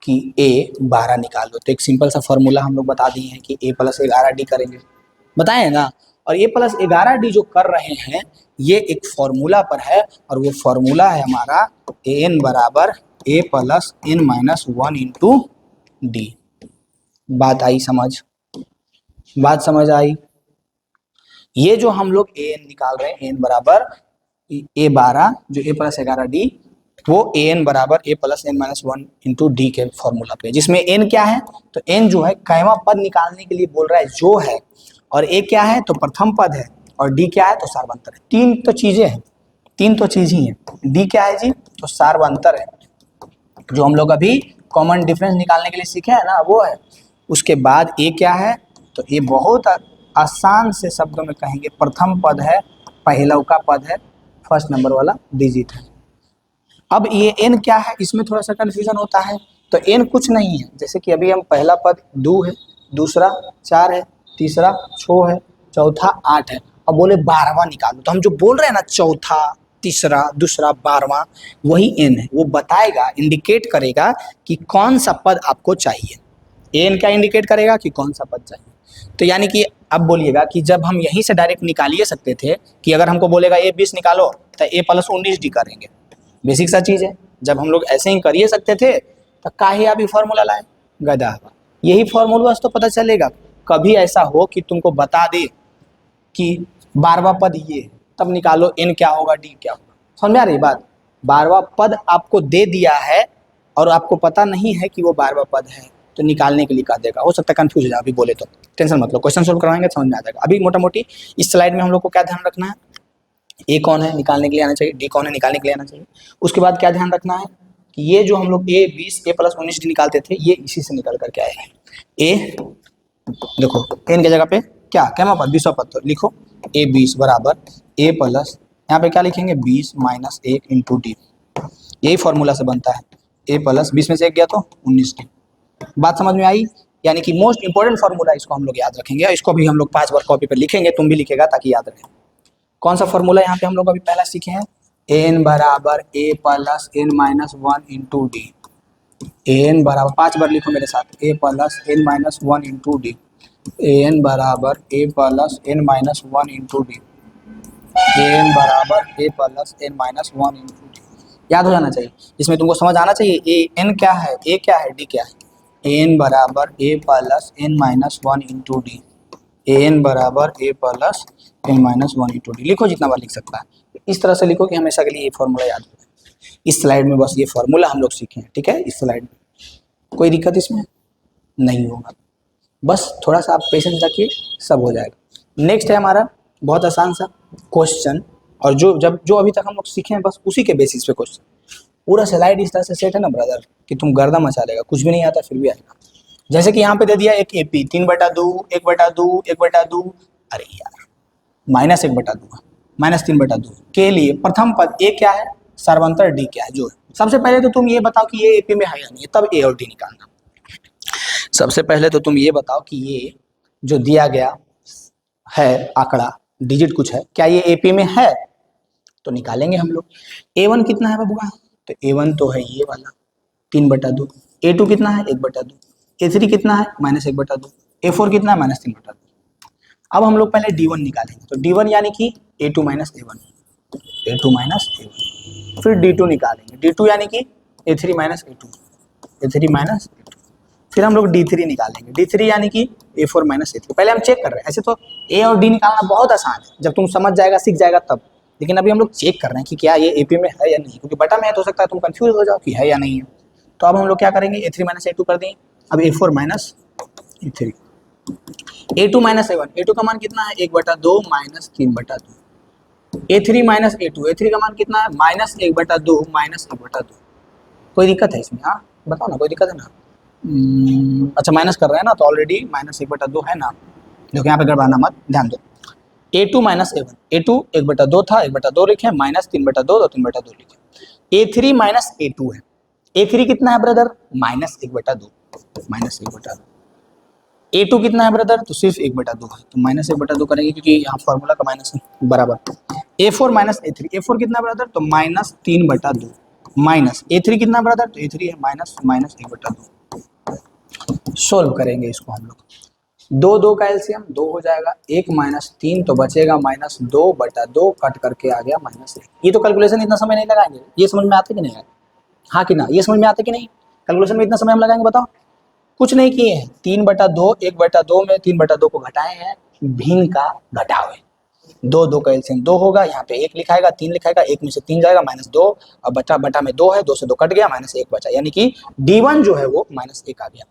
कि ए 12 निकालो, तो एक सिंपल सा फॉर्मूला हम लोग बता दिए हैं कि ए प्लस 11 डी करेंगे, बताए हैं ना। और ए प्लस 11 डी जो कर रहे हैं ये एक फॉर्मूला पर है, और वो फॉर्मूला है हमारा ए एन बराबर A plus N minus 1 into D. बात आई समझ? बात समझ आई? ये जो हम लोग ए एन निकाल रहे हैं, एन बराबर ए 12 जो ए प्लस 11 डी, वो ए एन बराबर A plus N minus 1 into D के फॉर्मूला पे, जिसमें एन क्या है, तो एन जो है कैवा पद निकालने के लिए बोल रहा है जो है, और ए क्या है तो प्रथम पद है, और डी क्या है तो सार्वंतर है। तीन तो चीज ही है। डी क्या है जी, तो सार्वंतर है, जो हम लोग अभी कॉमन डिफरेंस निकालने के लिए सीखे हैं ना, वो है। उसके बाद ए क्या है, तो ये बहुत आसान से शब्दों में कहेंगे, प्रथम पद है, पहला का पद है, फर्स्ट नंबर वाला डिजिट है। अब ये एन क्या है, इसमें थोड़ा सा कंफ्यूजन होता है। तो एन कुछ नहीं है, जैसे कि अभी हम पहला पद 2 है, दूसरा 4 है, तीसरा 6 है, चौथा 8 है, अब बोले 12वां निकालो, तो हम जो बोल रहे हैं ना चौथा तीसरा दूसरा 12वां, वही एन है। वो बताएगा, इंडिकेट करेगा कि कौन सा पद आपको चाहिए। एन क्या इंडिकेट करेगा कि कौन सा पद चाहिए। तो यानी कि अब बोलिएगा कि जब हम यहीं से डायरेक्ट निकालिए सकते थे कि अगर हमको बोलेगा ए 20 निकालो तो ए प्लस 19 डी करेंगे, बेसिक सा चीज़ है। जब हम लोग ऐसे ही करिए सकते थे तो काहे अभी फॉर्मूला लाए, गधा। यही फॉर्मूला तो पता चलेगा, कभी ऐसा हो कि तुमको बता दे कि 12वां पद ये है, तब निकालो एन क्या होगा डी क्या होगा। समझ में आ रही बात? 12वां पद आपको दे दिया है और आपको पता नहीं है कि वो 12वां पद है, तो निकालने के लिए कह देगा। हो सकता है कंफ्यूज हो जाए, अभी बोले तो टेंशन मत लो, क्वेश्चन सोल्व करवाएंगे समझ में आ जाएगा। अभी मोटा मोटी इस स्लाइड में हम लोग को क्या ध्यान रखना है, ए कौन है निकालने के लिए आना चाहिए, डी कौन है निकालने के लिए आना चाहिए। उसके बाद क्या ध्यान रखना है कि ये जो हम लोग ए 20 ए प्लस 19 डी निकालते थे, ये इसी से निकल करके आए हैं। ए देखो n की जगह पे क्या क्या पद 20 पद, तो लिखो a20 बराबर a प्लस, यहाँ पे क्या लिखेंगे 20 माइनस 1 इंटू डी। यही फॉर्मूला से बनता है a प्लस 20 में से 1 गया तो 19 डी। बात समझ में आई? यानी कि मोस्ट इंपोर्टेंट फॉर्मूला, इसको हम लोग याद रखेंगे, इसको भी हम लोग 5 बार कॉपी पर लिखेंगे, तुम भी लिखेगा ताकि याद रहे। कौन सा फॉर्मूला यहाँ पे हम लोग अभी पहला सीखे हैं? n बराबर a plus n minus 1 into D. N बराबर 5 बार लिखो मेरे साथ, a plus n minus 1 into D. N बराबर a plus n minus 1 into D. N बराबर a plus n minus 1 into D. याद हो जाना चाहिए, इसमें तुमको समझ आना चाहिए ए एन क्या है, a क्या है, d क्या है। एन बराबर a plus n minus 1 into D. N बराबर a plus n minus 1 into D. लिखो जितना बार लिख सकता है, इस तरह से लिखो कि हमेशा के लिए ये फॉर्मूला याद हो। इस स्लाइड में बस ये फॉर्मूला हम लोग सीखे हैं, ठीक है। इस स्लाइड में कोई दिक्कत इसमें नहीं होगा, बस थोड़ा सा आप पेशेंस रखिए, सब हो जाएगा। नेक्स्ट है हमारा बहुत आसान सा क्वेश्चन, और जो अभी तक हम लोग सीखे हैं बस उसी के बेसिस पे क्वेश्चन। पूरा स्लाइड इस तरह से सेट है ना ब्रदर कि तुम गर्दा मचा लेगा, कुछ भी नहीं आता फिर भी आएगा। जैसे कि यहाँ पे दे दिया एक एपी 3/2 1/2 1/2, अरे यार माइनस 1/2 माइनस 3/2 के लिए प्रथम पद ए क्या है, सर्वांतर डी क्या है। जो है सबसे पहले तो तुम ये बताओ कि ये एपी में है या नहीं है, तब ए और डी निकालना। सबसे पहले तो तुम ये बताओ कि ये जो दिया गया है आंकड़ा डिजिट कुछ है, क्या ये एपी में है, तो निकालेंगे हम लोग। A1 कितना है बबुआ, तो A1 तो है ये वाला 3/2। A2 कितना है 1/2। A3 कितना है -1/2। A4 कितना है -3/2। अब हम लोग पहले D1 निकालेंगे, तो D1 यानी कि A2 minus A1, A2 minus A1। फिर D2 निकालेंगे, D2 यानी कि A3 minus A2, A3 minus A2। फिर हम लोग D3 निकालेंगे, D3 यानी कि A4 माइनस A3। पहले हम चेक कर रहे हैं, ऐसे तो A और D निकालना बहुत आसान है, जब तुम समझ जाएगा सीख जाएगा तब। लेकिन अभी हम लोग चेक कर रहे हैं कि क्या ये एपी में है या नहीं, क्योंकि बटा में है तो हो सकता है तुम कंफ्यूज हो जाओ कि है या नहीं है। तो अब हम लोग क्या करेंगे, A3 माइनस A2 कर देंगे। अब A4 minus A3, A2 minus A1, A2 का मान कितना है 1/2 minus 3/2। A3 minus A2, A3 का मान कितना है -1/2 माइनस 1/2। कोई दिक्कत है इसमें? हाँ बताओ ना, कोई दिक्कत है ना? अच्छा माइनस कर रहे हैं ना, तो ऑलरेडी -1/2 है ना, देखो यहाँ पे गड़बड़ाना मत, ध्यान दो। A2 माइनस A1, A2 1/2 था, 1/2 लिखे, माइनस 3/2 तो 3/2 लिखे। A3 माइनस A2 है, A3 कितना है ब्रदर -1/2, माइनस 1/2। A2 कितना है ब्रदर, तो सिर्फ 1/2 है, तो -1/2 करेंगे क्योंकि यहाँ फॉर्मूला का माइनस है, बराबर। A4 माइनस A3, A4 कितना ब्रदर, तो -3/2, माइनस A3 कितना ब्रदर, तो A3 है -1/2। सोल्व करेंगे इसको हम लोग, 2 का एलसीएम 2 हो जाएगा, 1 माइनस 3 तो बचेगा -2/2, कट करके आ गया -1। ये तो कैलकुलेशन इतना समय नहीं लगाएंगे, ये समझ में आते कि नहीं है, हाँ कि ना, ये समझ में आते कि नहीं, कैलकुलेशन में इतना समय हम लगाएंगे बताओ। कुछ नहीं किए हैं, 3/2 1/2 में 3/2 को घटाए हैं, भिन्न का घटाव है। 2 का एलसीएम 2 होगा, यहाँ पे 1 लिखाएगा 3 लिखाएगा, 1 में से 3 जाएगा -2, और बटा में 2 है, 2 से 2 कट गया, -1 बचा, यानी कि D1 जो है वो -1 आ गया।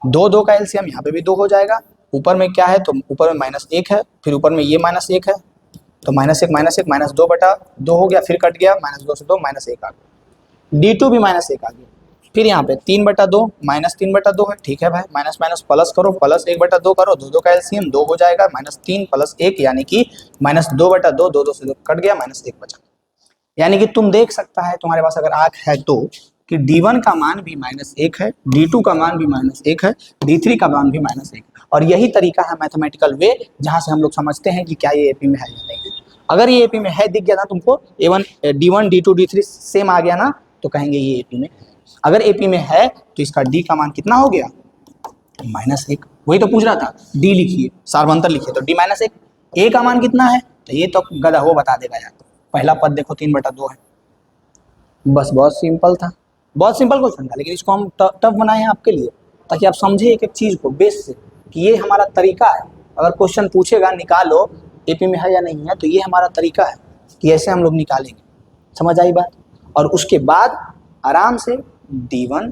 2 का एलसीएम यहाँ पे भी 2 हो जाएगा, ऊपर में क्या है, तो ऊपर में -1 है, फिर ऊपर में ये -1 है, तो -1 -2/2 हो गया, फिर कट गया, -2 से 2 -1 आ गया। D2 भी -1 आ गया। फिर यहाँ पे 3/2 -3/2 है, ठीक है भाई, माइनस माइनस प्लस करो, प्लस 1/2 करो, 2 का एलसीएम 2 हो जाएगा, -3 + 1 यानी कि -2/2, 2 से 2 कट गया, -1 बचा। यानी कि तुम देख सकता है तुम्हारे पास अगर आंख है तो कि D1 का मान भी -1 है, D2 का मान भी -1 है, D3 का मान भी -1 है। और यही तरीका है मैथमेटिकल वे, जहां से हम लोग समझते हैं कि क्या ये एपी में है या नहीं है। अगर ये एपी में है दिख गया ना तुमको, A1 D1 D2 D3 same आ गया ना, तो कहेंगे ये एपी में। अगर एपी में है तो इसका D का मान कितना हो गया, -1। वही तो पूछ रहा था, D लिखिए, सार्वंतर लिखिए, तो D -1। A का मान कितना है, तो ये तो गधा वो बता देगा यार, पहला पद देखो 3/2 है, बस बहुत सिंपल था, बहुत सिंपल क्वेश्चन था, लेकिन इसको हम टफ बनाए हैं आपके लिए ताकि आप समझे एक एक चीज़ को बेस से कि ये हमारा तरीका है। अगर क्वेश्चन पूछेगा निकालो एपी में है या नहीं है, तो ये हमारा तरीका है कि ऐसे हम लोग निकालेंगे। समझ आई बात? और उसके बाद आराम से D1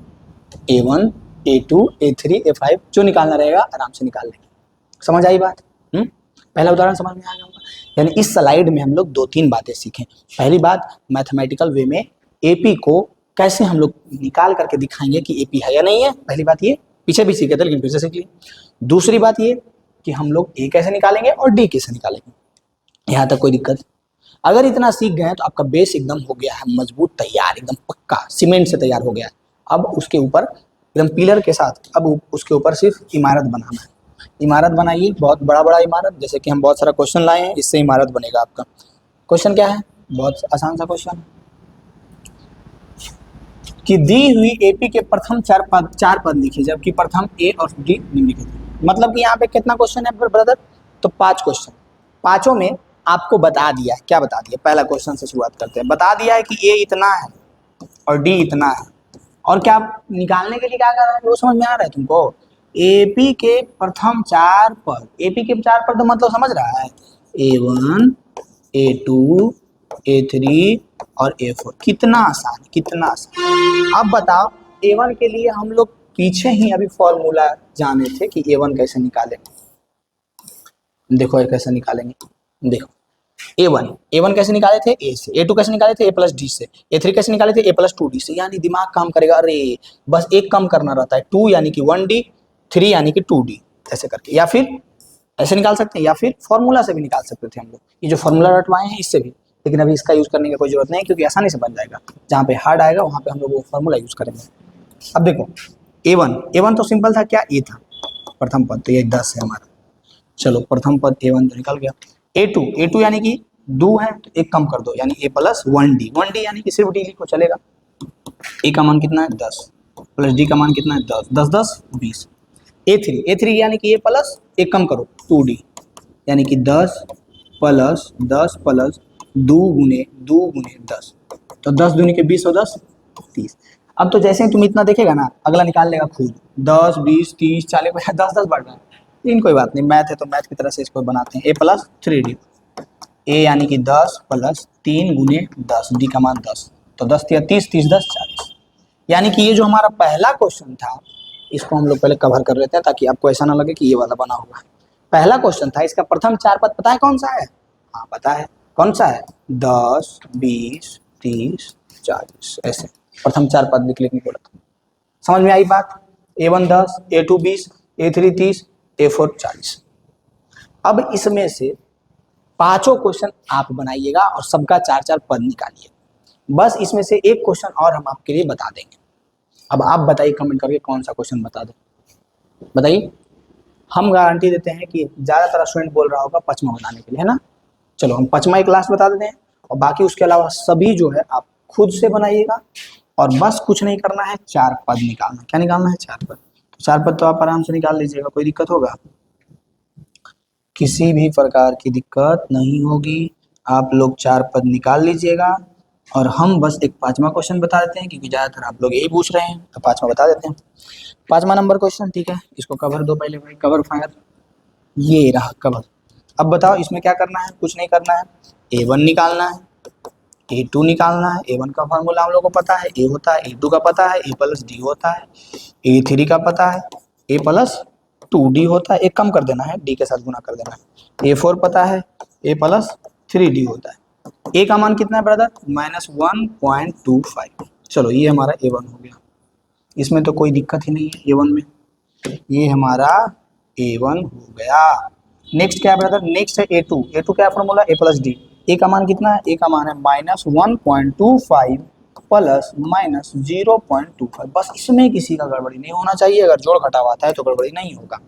A1 A2 A3 A5 जो निकालना रहेगा आराम से निकाल लेंगे। समझ आई बात? पहला उदाहरण समझ में आ गया होगा। यानी इस स्लाइड में हम लोग 2-3 बातें सीखें। पहली बात, मैथमेटिकल वे में एपी को कैसे हम लोग निकाल करके दिखाएंगे कि एपी है या नहीं है, पहली बात ये। पीछे भी सीखे थे लेकिन फिर से सीख लिए। दूसरी बात ये कि हम लोग ए कैसे निकालेंगे और डी कैसे निकालेंगे, यहाँ तक कोई दिक्कत। अगर इतना सीख गए तो आपका बेस एकदम हो गया है मजबूत, तैयार, एकदम पक्का सीमेंट से तैयार हो गया है। अब उसके ऊपर एकदम पिलर के साथ अब उसके ऊपर सिर्फ इमारत बनाना है। इमारत बनाइए, बहुत बड़ा बड़ा इमारत, जैसे कि हम बहुत सारा क्वेश्चन लाए हैं, इससे इमारत बनेगा आपका। क्वेश्चन क्या है, बहुत आसान सा क्वेश्चन कि दी हुई एपी के प्रथम चार पद लिखिए जबकि प्रथम ए और डी निम्नलिखित है। मतलब कि यहाँ पे कितना क्वेश्चन है ब्रदर, तो 5 क्वेश्चन, पांचों में आपको बता दिया है। क्या बता दिया, पहला क्वेश्चन से शुरुआत करते हैं। बता दिया है कि ए इतना है और डी इतना है, और क्या निकालने के लिए क्या कर रहा है वो समझ में आ रहा है तुमको। एपी के प्रथम 4 पद, एपी के 4 पद मतलब समझ रहा है, A1 A2 A3 और A4। कितना आसान, कितना आसान। अब बताओ A1 के लिए हम लोग पीछे ही अभी फॉर्मूला जाने थे कि A1 कैसे निकालेंगे। देखो कैसे निकालेंगे, देखो A1 कैसे निकाले थे, ए से। A2 कैसे निकाले थे, A प्लस डी से। A3 कैसे निकाले थे, A प्लस 2D से। यानी दिमाग काम करेगा, अरे बस एक कम करना रहता है, 2 यानी कि 1D, 3 यानी कि 2D, ऐसे करके। या फिर ऐसे निकाल सकते हैं, या फिर फॉर्मूला से भी निकाल सकते थे हम लोग। ये जो फॉर्मूला रटवाए हैं इससे भी, लेकिन अभी इसका यूज करने की कोई जरूरत नहीं, क्योंकि आसानी से बन जाएगा। जहाँ पे हार्ड आएगा वहाँ पे हम लोग वो फॉर्मूला यूज करेंगे। अब देखो A1 तो सिंपल था, क्या ए था प्रथम पद, तो ये 10 है हमारा। चलो प्रथम पद A1 तो निकल गया। A2 यानी कि 2 है तो एक कम कर दो, यानी A प्लस 1D यानी कि सिर्फ डी लिखो चलेगा। ए का मान कितना है 10 प्लस डी का मान कितना है 10, 10 10 20। A3 यानी कि A प्लस एक कम करो 2D यानी कि 10 प्लस 2 गुने 10, तो 10 दूनी के 20 और 10 30। अब तो जैसे ही तुम इतना देखेगा ना, अगला निकाल लेगा खुद। 10 20 30 40 50 10 बढ़ रहा है, लेकिन कोई बात नहीं, मैथ है तो मैथ की तरह से इसको बनाते हैं। A प्लस 3D, ए यानी कि 10 प्लस 3 गुने 10, डी का मान 10, तो 10 या 30 30 10 40। यानी कि ये जो हमारा पहला क्वेश्चन था इसको हम लोग पहले कवर कर लेते हैं ताकि आपको ऐसा ना लगे कि ये वाला बना हुआ है। पहला क्वेश्चन था, इसका प्रथम 4 पद पता है कौन सा है, हाँ पता है कौन सा है, 10 20 30 40, ऐसे प्रथम 4 पद लिख लिखने को रखा। समझ में आई बात। A1 10, A2 20, A3 30, A4 40। अब इसमें से पांचों क्वेश्चन आप बनाइएगा और सबका 4 पद निकालिए। बस इसमें से एक क्वेश्चन और हम आपके लिए बता देंगे। अब आप बताइए कमेंट करके कौन सा क्वेश्चन बता दें, बताइए। हम गारंटी देते हैं कि ज़्यादातर स्टूडेंट बोल रहा होगा पचमा बनाने के लिए, है ना। चलो हम पचमा एक क्लास बता देते हैं, और बाकी उसके अलावा सभी जो है आप खुद से बनाइएगा। और बस कुछ नहीं करना है, 4 पद निकालना। क्या निकालना है, 4 पद। तो 4 पद तो आप आराम से निकाल लीजिएगा, कोई दिक्कत होगा, किसी भी प्रकार की दिक्कत नहीं होगी। आप लोग 4 पद निकाल लीजिएगा। और हम बस एक 5वां क्वेश्चन बता देते हैं, क्योंकि ज़्यादातर आप लोग यही पूछ रहे हैं, तो 5वां बता देते हैं। 5वां नंबर क्वेश्चन, ठीक है, इसको कवर दो पहले भाई, कवर फायर, ये रहा कवर। अब बताओ इसमें क्या करना है, कुछ नहीं करना है। A1 निकालना है, A2 निकालना है। A1 का फार्मूला हम लोग को पता है, A होता है, A2 का पता है, A प्लस डी होता है, A3 का पता है, A प्लस 2D होता है, एक कम कर देना है, D के साथ गुना कर देना है। A4 पता है, A प्लस 3D होता है। A का मान कितना है ब्रदर, -1.25। चलो ये हमारा A1 हो गया, इसमें तो कोई दिक्कत ही नहीं है A1 में, ये हमारा A1 हो गया। नेक्स्ट क्या है ब्रदर, नेक्स्ट है A2 क्या फॉर्मूला, A प्लस डी। ए का मान कितना है, ए का मान है -1.25 प्लस -0.25। बस इसमें किसी का गड़बड़ी नहीं होना चाहिए, अगर जोड़ घटाव आता है तो गड़बड़ी नहीं होगा।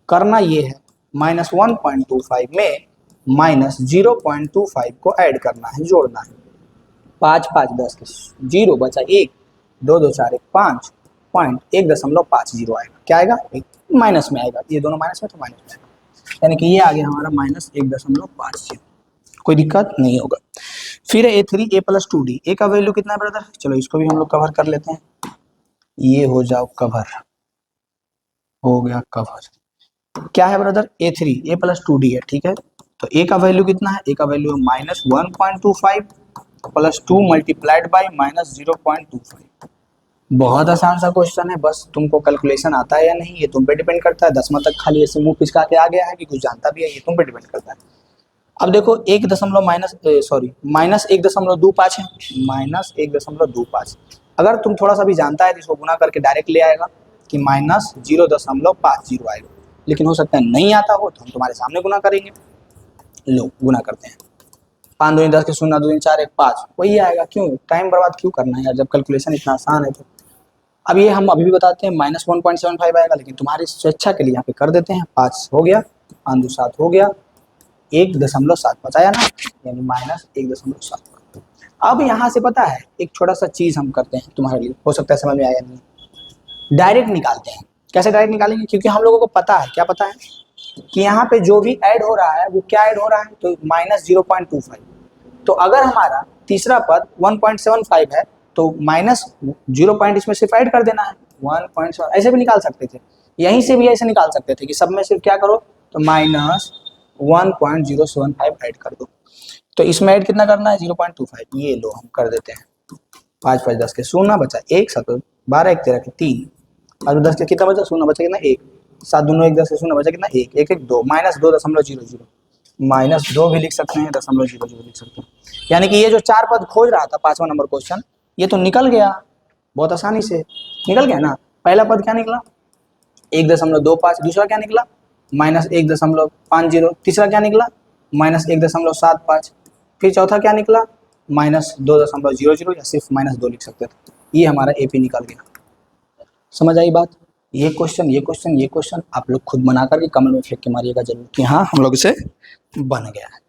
करना ये है, -1.25 में -0.25 को ऐड करना है, जोड़ना है। 5 5 10 के 0 बचा 1, 2 2 4 1 5 पॉइंट 1.50 आएगा। क्या आएगा, माइनस में आएगा, ये दोनों माइनस में तो माइनस में आएगा, यानी कि ये आ गया हमारा -1.50। कोई दिक्कत नहीं होगा। फिर A3 A प्लस 2D, ए का वैल्यू कितना है ब्रदर, चलो इसको भी हम लोग कवर कर लेते हैं। ये हो जाओ कवर, हो गया कवर। क्या है brother, A3 A plus 2D है, ठीक है। तो ए का वैल्यू कितना है, ए का वैल्यू है -1.25 प्लस 2 मल्टीप्लाइड बाई -0.25। बहुत आसान सा क्वेश्चन है, बस तुमको कैलकुलेशन आता है या नहीं ये तुम पे डिपेंड करता है। 10वां तक खाली ऐसे मुंह पिचका के आ गया है कि कुछ जानता भी है, ये तुम पे डिपेंड करता है। अब देखो -1.25 है, -1.25। अगर तुम थोड़ा सा भी जानता है तो इसको गुना करके डायरेक्ट ले आएगा, कि -0.50 आएगा, लेकिन हो सकता है नहीं आता हो तो हम तुम्हारे सामने गुना करेंगे। लो गुना करते हैं, 5 दूनी 10 के 0 2 4 1 5 वही आएगा। क्यों टाइम बर्बाद क्यों करना है यार, जब कैलकुलेशन इतना आसान है तो। अब ये हम अभी भी बताते हैं -1.75 आएगा, लेकिन तुम्हारी स्वेच्छा के लिए यहाँ पे कर देते हैं। 5 हो गया, 5 2 7 हो गया, 1.75 आया ना, यानी -1.75। अब यहाँ से पता है एक छोटा सा चीज हम करते हैं तुम्हारे लिए, हो सकता है समझ में आया नहीं। डायरेक्ट निकालते हैं। कैसे डायरेक्ट निकालेंगे, क्योंकि हम लोगों को पता है, क्या पता है कि यहाँ पे जो भी ऐड हो रहा है वो क्या ऐड हो रहा है, तो -0.25। तो अगर हमारा तीसरा पद 1.75 है तो -0 इसमें सिर्फ ऐड कर देना है 1.7। ऐसे भी निकाल सकते थे, यहीं से भी ऐसे निकाल सकते थे कि सब में सिर्फ क्या करो तो -1.075 ऐड कर दो। तो इसमें ऐड कितना करना है 0.25, ये लो हम कर देते हैं। 5 5 10 के 0 बचा 1, 7 12 1 13 के 3, 5 10 के कितना बचा 0 बचा कितना 1, 7 दूनो 1 10 के 0 बचा कितना 1 1 1 2 -2.00, -2 भी लिख सकते हैं, 0.00 लिख सकते हैं। यानी कि ये जो 4 पद खोज रहा था 5वां नंबर क्वेश्चन, ये तो निकल गया बहुत आसानी से, निकल गया ना। पहला पद क्या निकला 1.25, दूसरा क्या निकला -1.50, तीसरा क्या निकला -1.75, फिर चौथा क्या निकला -2.00 या सिर्फ -2 लिख सकते थे। ये हमारा एपी निकल गया। समझ आई बात। ये क्वेश्चन ये क्वेश्चन ये क्वेश्चन आप लोग खुद बना करके कमेंट में फेंक के मारिएगा जरूर कि हाँ हम लोग से बन गया है।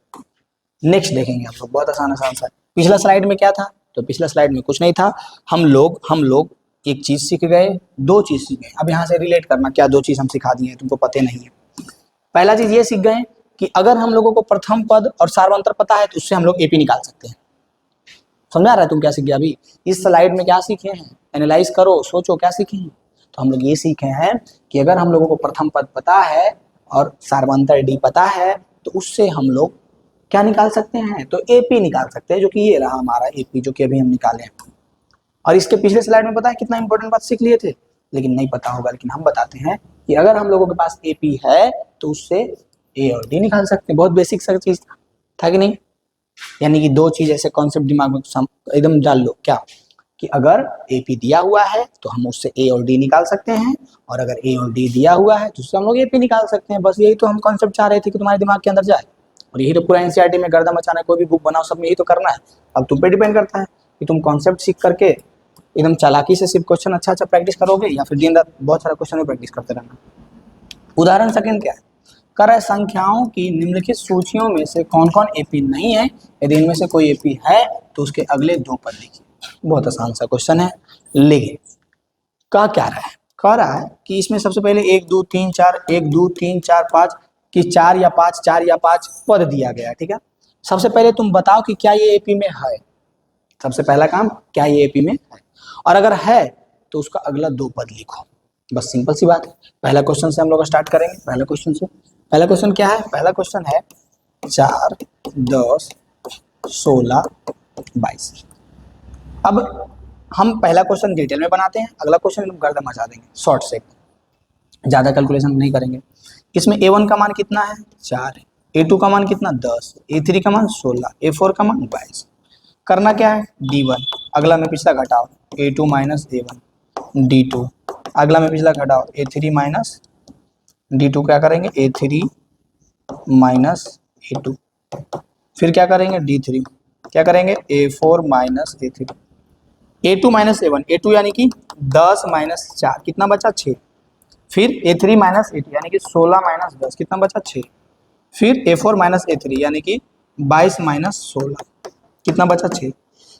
नेक्स्ट देखेंगे हम लोग, बहुत आसान आसान सा। पिछला स्लाइड में क्या था, तो पिछला स्लाइड में कुछ नहीं था। हम लोग एक चीज सीख गए, 2 चीज सीख गए। अब यहाँ से रिलेट करना, क्या 2 चीज हम सिखा दिए हैं तुमको पता नहीं है। पहला चीज ये सीख गए कि अगर हम लोगों को प्रथम पद और सार्वंतर पता है तो उससे हम लोग एपी निकाल सकते हैं। समझा रहा है तुम क्या सीख गया अभी इस स्लाइड में, क्या सीखे हैं, एनालाइज करो, सोचो क्या सीखे हैं। तो हम लोग ये सीखे हैं कि अगर हम लोगों को प्रथम पद पता है और सार्वंतर डी पता है तो उससे हम लोग क्या निकाल सकते हैं, तो एपी निकाल सकते हैं, जो कि ये रहा हमारा एपी जो कि अभी हम निकाले हैं। और इसके पिछले स्लाइड में पता है कितना इंपॉर्टेंट बात सीख लिए थे, लेकिन नहीं पता होगा, लेकिन हम बताते हैं कि अगर हम लोगों के पास एपी है तो उससे ए और डी निकाल सकते हैं। बहुत बेसिक सा चीज था कि नहीं। यानी कि 2 चीज ऐसे कॉन्सेप्ट दिमाग में एकदम डाल लो, क्या कि अगर एपी दिया हुआ है तो हम उससे ए और डी निकाल सकते हैं, और अगर ए और डी दिया हुआ है तो उससे हम लोग एपी निकाल सकते हैं। बस यही तो हम कॉन्सेप्ट चाह रहे थे कि तुम्हारे दिमाग के अंदर जाए, और यही तो पूरा एनसीईआरटी में गर्दा मचाना है। कोई भी बुक बनाओ सब में यही तो करना है। अब तुम पे डिपेंड करता है कि तुम कॉन्सेप्ट सीख करके एकदम चालाकी से सिर्फ क्वेश्चन अच्छा अच्छा प्रैक्टिस करोगे, या फिर दिन रात बहुत सारा क्वेश्चन में प्रैक्टिस करते रहना। उदाहरण सेकंड क्या है, कर है संख्याओं की निम्नलिखित सूचियों में से कौन कौन एपी नहीं है, यदि इनमें से कोई एपी है तो उसके अगले 2 पद लिखिए। बहुत आसान सा क्वेश्चन है, लेकिन कह रहा है कि इसमें सबसे पहले 1 2 3 4 1 2 3 4 5 कि 4 या 5 पद दिया गया है। ठीक है, सबसे पहले तुम बताओ कि क्या ये एपी में है। सबसे पहला काम, क्या ये एपी में है, और अगर है तो उसका अगला 2 पद लिखो। बस सिंपल सी बात है। पहला क्वेश्चन से हम लोग स्टार्ट करेंगे। पहला क्वेश्चन क्या है, पहला क्वेश्चन है 4 10 16 22। अब हम पहला क्वेश्चन डिटेल में बनाते हैं, अगला क्वेश्चन हम गर्दा मचा देंगे शॉर्ट से, ज्यादा कैलकुलेशन नहीं करेंगे। इसमें a1 का मान कितना है 4 है, a2 का मान कितना 10, a3 का मान 16, a4 का मान 22। करना क्या है d1, अगला में पिछला घटाओ a2 माइनस a1, d2 अगला में पिछला घटाओ a3 माइनस d2, क्या करेंगे a3 माइनस a2, फिर क्या करेंगे d3, क्या करेंगे a4 minus a3, a2 minus a1, a2 यानी कि 10 माइनस 4 कितना बचा 6, फिर a3 माइनस a2 यानी कि 16 माइनस 10 कितना बचा 6, फिर a4 माइनस a3 यानी कि 22 माइनस 16 कितना बचा 6।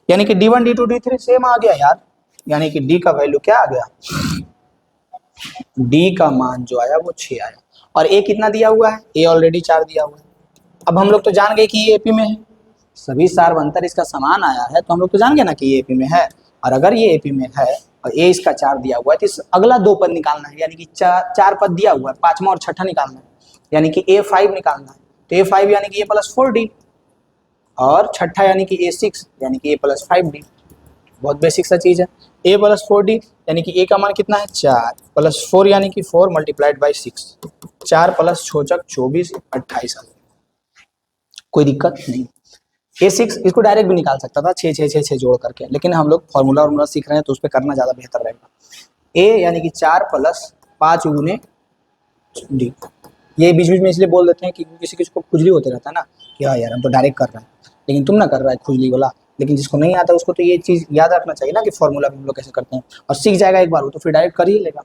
यानी कि d1 d2 d3 सेम आ गया यार, यानी कि d का वैल्यू क्या आ गया, d का मान जो आया वो 6 आया। और a कितना दिया हुआ है, a ऑलरेडी 4 दिया हुआ है। अब हम लोग तो जान गए कि ये एपी में है, सभी सार्वंतर इसका समान आया है तो हम लोग तो जान गए ना कि ये एपी में है। और अगर ये एपी में है और ए इसका 4 दिया हुआ है तो इस अगला 2 पद निकालना है, यानी कि 4 पद दिया हुआ है, 5वां और 6ठा निकालना है, यानी कि a5 निकालना है। तो a5 यानी कि a प्लस 4d, और 6ठा यानी कि a6 यानी कि a प्लस 5d। बहुत बेसिक सा चीज है। a प्लस 4d यानी कि a का मान कितना है 4 प्लस 4 यानी कि 4 मल्टीप्लाइड बाई 6, 4 प्लस छोचक 24 28। कोई दिक्कत नहीं। a6 इसको डायरेक्ट भी निकाल सकता था 6 6 6 6 जोड़ करके, लेकिन हम लोग फॉर्मूला सीख रहे हैं तो उस पर करना ज़्यादा बेहतर रहेगा। ए यानी कि 4 प्लस 5 गुने डी। ये बीच बीच में इसलिए बोल देते हैं कि किसी किसी को खुजली होते रहता है ना कि हाँ यार हम तो डायरेक्ट कर रहे हैं, लेकिन तुम ना कर रहा है खुजली वाला, लेकिन जिसको नहीं आता उसको तो ये चीज़ याद रखना चाहिए ना कि फॉर्मूला हम लोग कैसे करते हैं, और सीख जाएगा एक बार वो तो फिर डायरेक्ट कर ही लेगा।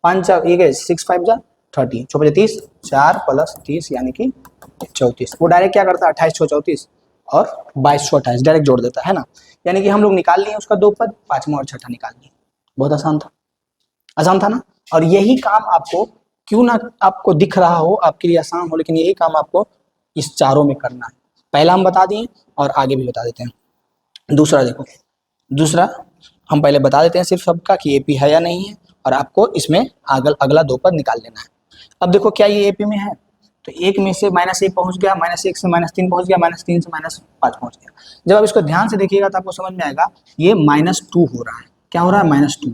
5 एक है 6 5 जा 30, 6 5 30, 4 प्लस 30 यानी कि 34। वो डायरेक्ट क्या करता है 28 6 34 और 22 28 डायरेक्ट जोड़ देता है ना। यानी कि हम लोग निकाल लिए उसका 2 पद, 5वां और 6ठा निकाल लिए। बहुत आसान था ना। और यही काम आपको क्यों ना आपको दिख रहा हो, आपके लिए आसान हो, लेकिन यही काम आपको इस चारों में करना है। पहला हम बता दिए और आगे भी बता देते हैं। दूसरा देखो, दूसरा हम पहले बता देते हैं सिर्फ सबका कि एपी है या नहीं है, और आपको इसमें अगला 2 पद निकाल लेना है। अब देखो क्या ये एपी में है, तो 1 में से -1 पहुंच गया, -1 से -3 पहुंच गया, -3 से -5 पहुंच गया। जब आप इसको ध्यान से देखिएगा तो आपको समझ में आएगा ये -2 हो रहा है। क्या हो रहा है -2।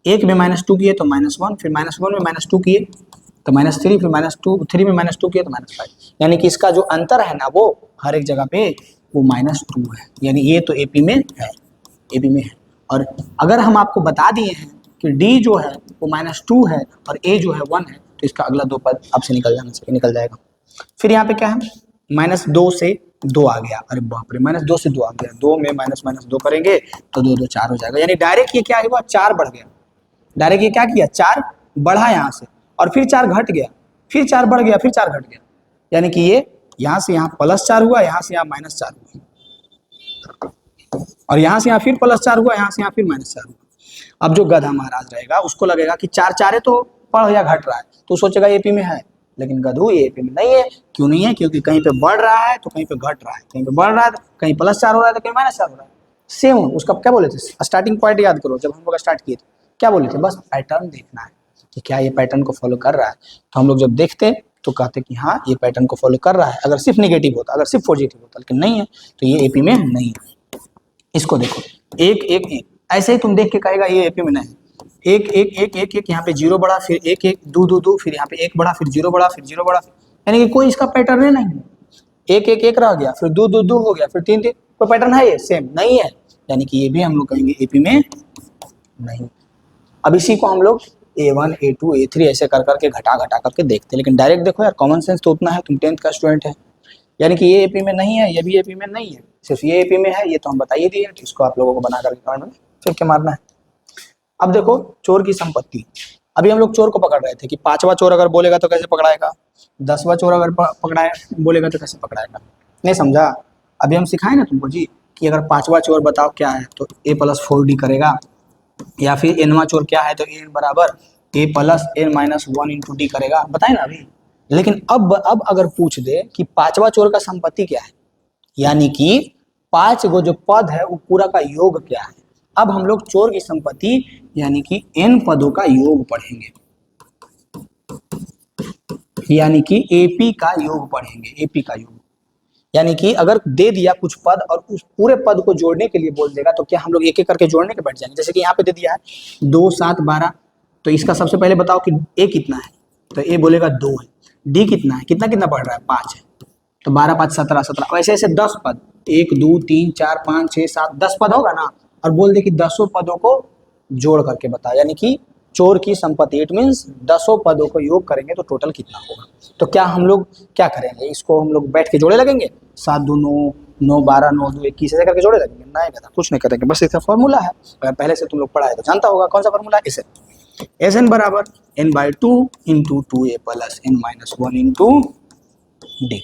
1 में -2 किए तो -1, फिर -1 में -2 किए तो -3, फिर -2 3 में -2 किए तो -5। यानी कि इसका जो अंतर है ना वो हर एक जगह पे वो -2 है। यानी ये तो एपी में है, एपी में है। और अगर हम आपको बता दिए हैं कि डी जो है वो -2 है और ए जो है 1 है, तो इसका अगला 2 पद आपसे निकल जाएगा। फिर यहाँ पे क्या है -2 से 2 आ गया, अरे बाप रे -2 से 2 आ गया, 2 में -2 करेंगे तो 2 2 4 हो जाएगा। यानी डायरेक्ट ये क्या हुआ 4 बढ़ गया, डायरेक्ट ये क्या किया 4 बढ़ा यहाँ से, और फिर 4 घट गया, फिर 4 बढ़ गया, फिर 4 घट गया। यानी कि ये यहाँ से यहाँ +4 हुआ, यहाँ से यहाँ -4 हुआ, और यहाँ से यहाँ फिर +4 हुआ, यहाँ से यहाँ फिर -4 हुआ। अब जो गधा महाराज रहेगा उसको लगेगा कि 4 4 तो बढ़ या घट रहा है, तो सोचेगा एपी में है, लेकिन गधू ये एपी में नहीं है। क्यों नहीं है? क्योंकि कहीं पे बढ़ रहा है तो कहीं पे घट रहा है, कहीं पे बढ़ रहा है तो कहीं +4 हो रहा है तो कहीं -4 हो रहा है। सेम उसका क्या बोले थे स्टार्टिंग पॉइंट याद करो, जब हम लोग स्टार्ट किए थे क्या बोले थे, बस पैटर्न देखना है कि क्या ये पैटर्न को फॉलो कर रहा है। तो हम लोग जब देखते तो कहते कि हाँ ये पैटर्न को फॉलो कर रहा है, अगर सिर्फ निगेटिव होता, अगर सिर्फ पॉजिटिव होता, लेकिन नहीं है तो ये एपी में नहीं है। इसको देखो 1 1 1, ऐसे ही तुम देख के कहेगा ये एपी में नहीं है। 1 1 1 1 1, यहाँ पे 0 बढ़ा, फिर 1 1 2 2 2, फिर यहाँ पे 1 बढ़ा, फिर 0 बढ़ा, फिर 0 बढ़ा, यानी कि कोई इसका पैटर्न नहीं है। 1 1 1 रह गया, फिर 2 2 2 हो गया, फिर 3 3, कोई पैटर्न है ये सेम नहीं है, यानी कि ये भी हम लोग कहेंगे एपी में नहीं। अब इसी को हम लोग A1 A2 A3 ऐसे कर करके घटा करके देखते हैं, लेकिन डायरेक्ट देखो यार कॉमन सेंस तो उतना है, तुम 10th का स्टूडेंट है। यानी कि ये एपी में नहीं है, ये भी एपी में नहीं है, सिर्फ ये एपी में है, ये तो हम बता ही दिए, इसको आप लोगों को बना करके कमेंट में फिर के मारना है। अब देखो चोर की संपत्ति, अभी हम लोग चोर को पकड़ रहे थे कि 5वां चोर अगर बोलेगा तो कैसे पकड़ाएगा, 10वां चोर अगर पकड़ाए बोलेगा तो कैसे पकड़ाएगा, नहीं समझा? अभी हम सिखाए ना तुमको जी कि अगर 5वां चोर बताओ क्या है तो a + 4d करेगा, या फिर nवां चोर क्या है तो n बराबर a + n - 1 × d करेगा, बताए ना अभी। लेकिन अब अगर पूछ दे कि 5वां चोर का संपत्ति क्या है, यानी कि 5 गो जो पद है वो पूरा का योग क्या है। अब हम लोग चोर की संपत्ति यानी कि n पदों का योग पढ़ेंगे, यानी कि एपी का योग पढ़ेंगे, एपी का योग। यानी कि अगर दे दिया कुछ पद और उस पूरे पद को जोड़ने के लिए बोल देगा तो क्या हम लोग एक एक करके जोड़ने के बैठ जाएंगे। जैसे कि यहाँ पे दे दिया है 2 7 12, तो इसका सबसे पहले बताओ कि ए कितना है, तो ए बोलेगा 2 है। डी कितना है, कितना कितना बढ़ रहा है 5 है, तो 12 5 17 17, ऐसे ऐसे 10 पद 1 2 3 4 5 6 7 10 पद होगा ना, और बोल दे कि 10 पदों को जोड़ करके बता, यानी कि चोर की संपत्ति, इट मीन्स 10 पदों को योग करेंगे तो टोटल कितना होगा। तो क्या हम लोग क्या करेंगे, इसको हम लोग बैठ के जोड़े लगेंगे 7 2 9 9 12 9 2 21 ऐसे करके जोड़े लगेंगे, नहीं कहता कुछ नहीं करेंगे, बस इसका फॉर्मूला है, अगर पहले से तुम लोग पढ़ा है तो जानता होगा कौन सा फॉर्मूला है। इसे Sn बराबर n/2 × 2a + n - 1 × d,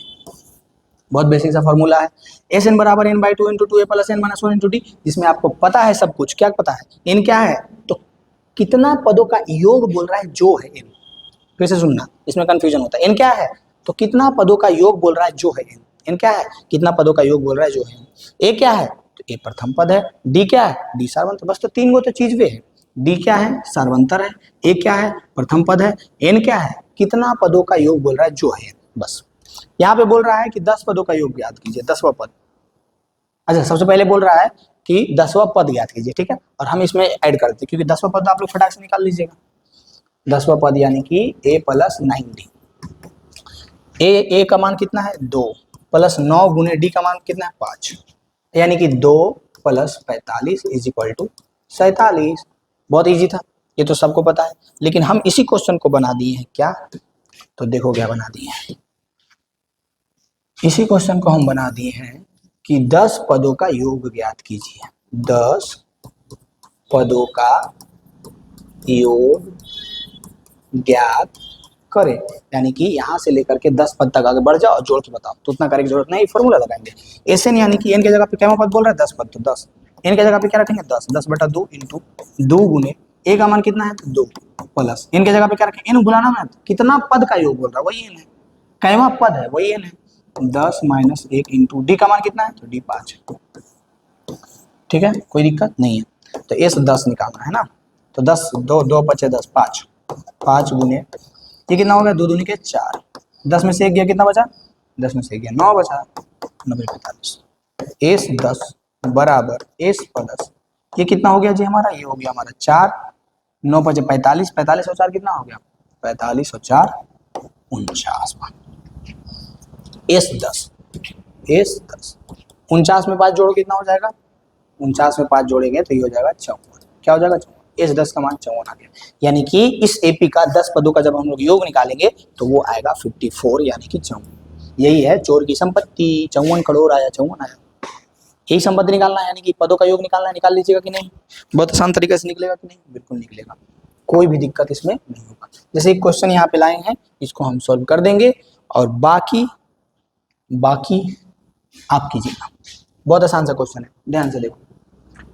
बहुत बेसिक सा फॉर्मूला है। Sn बराबर n/2 × 2a + n - 1 × d, जिसमें आपको पता है सब कुछ, क्या पता है n क्या है, तो कितना पदों का योग बोल रहा है जो है n, फिर से सुनना इसमें कंफ्यूजन होता है। n क्या है तो कितना पदों का योग बोल रहा है जो है n क्या है कितना पदों का योग बोल रहा है जो है। a क्या है तो a प्रथम पद है, d क्या है d सार्वंतर, बस तो 3 गो तो चीज वे है, d क्या है सार्वंतर है, a क्या है प्रथम पद है, n क्या है कितना पदों का योग बोल रहा है जो है। बस यहाँ पे बोल रहा है कि 10 पदों का योग याद कीजिए, 10वां पद। अच्छा सबसे पहले बोल रहा है कि 10वां पद याद कीजिए, ठीक है, और हम इसमें ऐड करते हैं क्योंकि 10वां पद आप लोग फटाक से निकाल लीजिएगा। 10वां पद यानी कि a + 9d, a का मान कितना है 2 + 9 × d का मान कितना है 5, यानी कि 2 + 45 = 47। बहुत इजी था, ये तो सबको पता है, लेकिन हम इसी क्वेश्चन को बना दिए हैं क्या, तो देखो क्या बना दिए हैं। इसी क्वेश्चन को हम बना दिए हैं कि 10 पदों का योग ज्ञात कीजिए। 10 पदों का योग ज्ञात करें, यानी कि यहां से लेकर के 10 पद तक आगे बढ़ जाओ और जोड़ के बताओ, तो उतना करने की जरूरत नहीं, फॉर्मूला लगाएंगे। एन यानी कि एन की जगह पे क्या पद बोल रहा है, 10 पद, तो 10 एन की जगह पे क्या रखेंगे, 10, 10/2 इंटू 2 गुने ए का मान कितना है, 2 प्लस एन की जगह पे क्या रखें, एन बुलाना है, कितना पद का योग बोल रहा है, वही एन है, कैवा पद है वही एन है। 10 - 1 इंटू डी का मान कितना है, तो डी 5, ठीक है, कोई दिक्कत नहीं है। तो एस 10 निकालना है ना, तो 10 2 2 5 10 5 5 गुने ये कितना हो गया, 2 दूनी के 4, 10 में से 1 गया कितना बचा, 10 में से 1 गया 9 बचा, 90 45। एस 10 बराबर एस प्लस ये कितना हो गया जी हमारा, ये हो गया हमारा 4, 9 5 45, 45 और 4 कितना हो गया, 45 और 4 49। एस 10 49 में 5 जोड़ो कितना हो जाएगा, 49 में 5 जोड़ेंगे तो ये हो जाएगा 54, क्या हो जाएगा 54, एस 10 का मान 54 आ गया। यानी कि इस एपी का 10 पदों का जब हम लोग योग निकालेंगे तो वो आएगा 54, यानी कि 54। यही है चोर की संपत्ति, 54 करोड़ आया, 54 आया, यही संपत्ति निकालना है, यानी कि पदों का योग निकालना है। निकाल लीजिएगा कि नहीं, बहुत आसान तरीके से निकलेगा कि नहीं, बिल्कुल निकलेगा, कोई भी दिक्कत इसमें नहीं होगा। जैसे एक क्वेश्चन यहाँ पे लाए हैं, इसको हम सॉल्व कर देंगे और बाकी आप कीजिएगा, बहुत आसान सा क्वेश्चन है, ध्यान से देखो।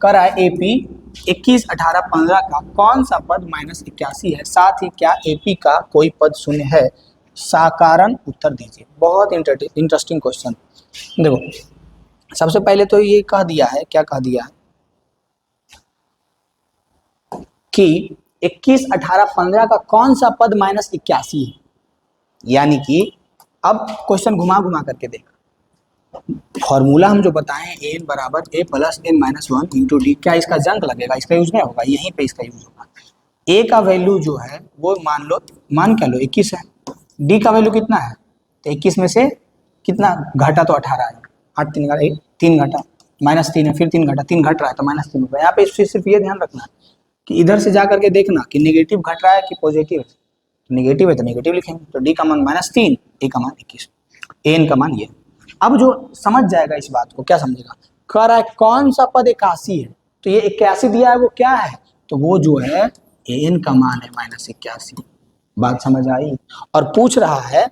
कर आए एपी 21 18 15 का कौन सा पद -81 है, साथ ही क्या एपी का कोई पद शून्य है, साकारण उत्तर दीजिए। बहुत इंटरेस्टिंग क्वेश्चन। देखो सबसे पहले तो ये कह दिया है, क्या कह दिया है कि 21 18 15 का कौन सा पद -81 है, यानी कि अब क्वेश्चन घुमा घुमा करके देख, फॉर्मूला हम जो बताएं एन बराबर A plus N minus 1 into D, क्या इसका जंक लगेगा, इसका यूज नहीं होगा, यहीं पे इसका यूज होगा। ए का वैल्यू जो है वो मान क्या लो 21 है, डी का वैल्यू कितना है, तो 21 में से कितना घटा, तो 18 है, 8 3 घटा -3 है, फिर 3 घटा, 3 घट रहा है तो -3 होगा। यहाँ पे सिर्फ ये ध्यान रखना कि इधर से जा करके देखना कि नेगेटिव घट रहा है कि पॉजिटिव है, नेगेटिव है तो नेगेटिव लिखेंगे, तो डी का मान -3, ए का मान 21, एन का मान ये। अब जो समझ जाएगा इस बात को, क्या समझेगा, कह रहा है कौन सा पद 81 है, तो ये 81 दिया है, वो क्या है, तो वो जो है एन का मान है -81, बात समझ आई। और पूछ रहा है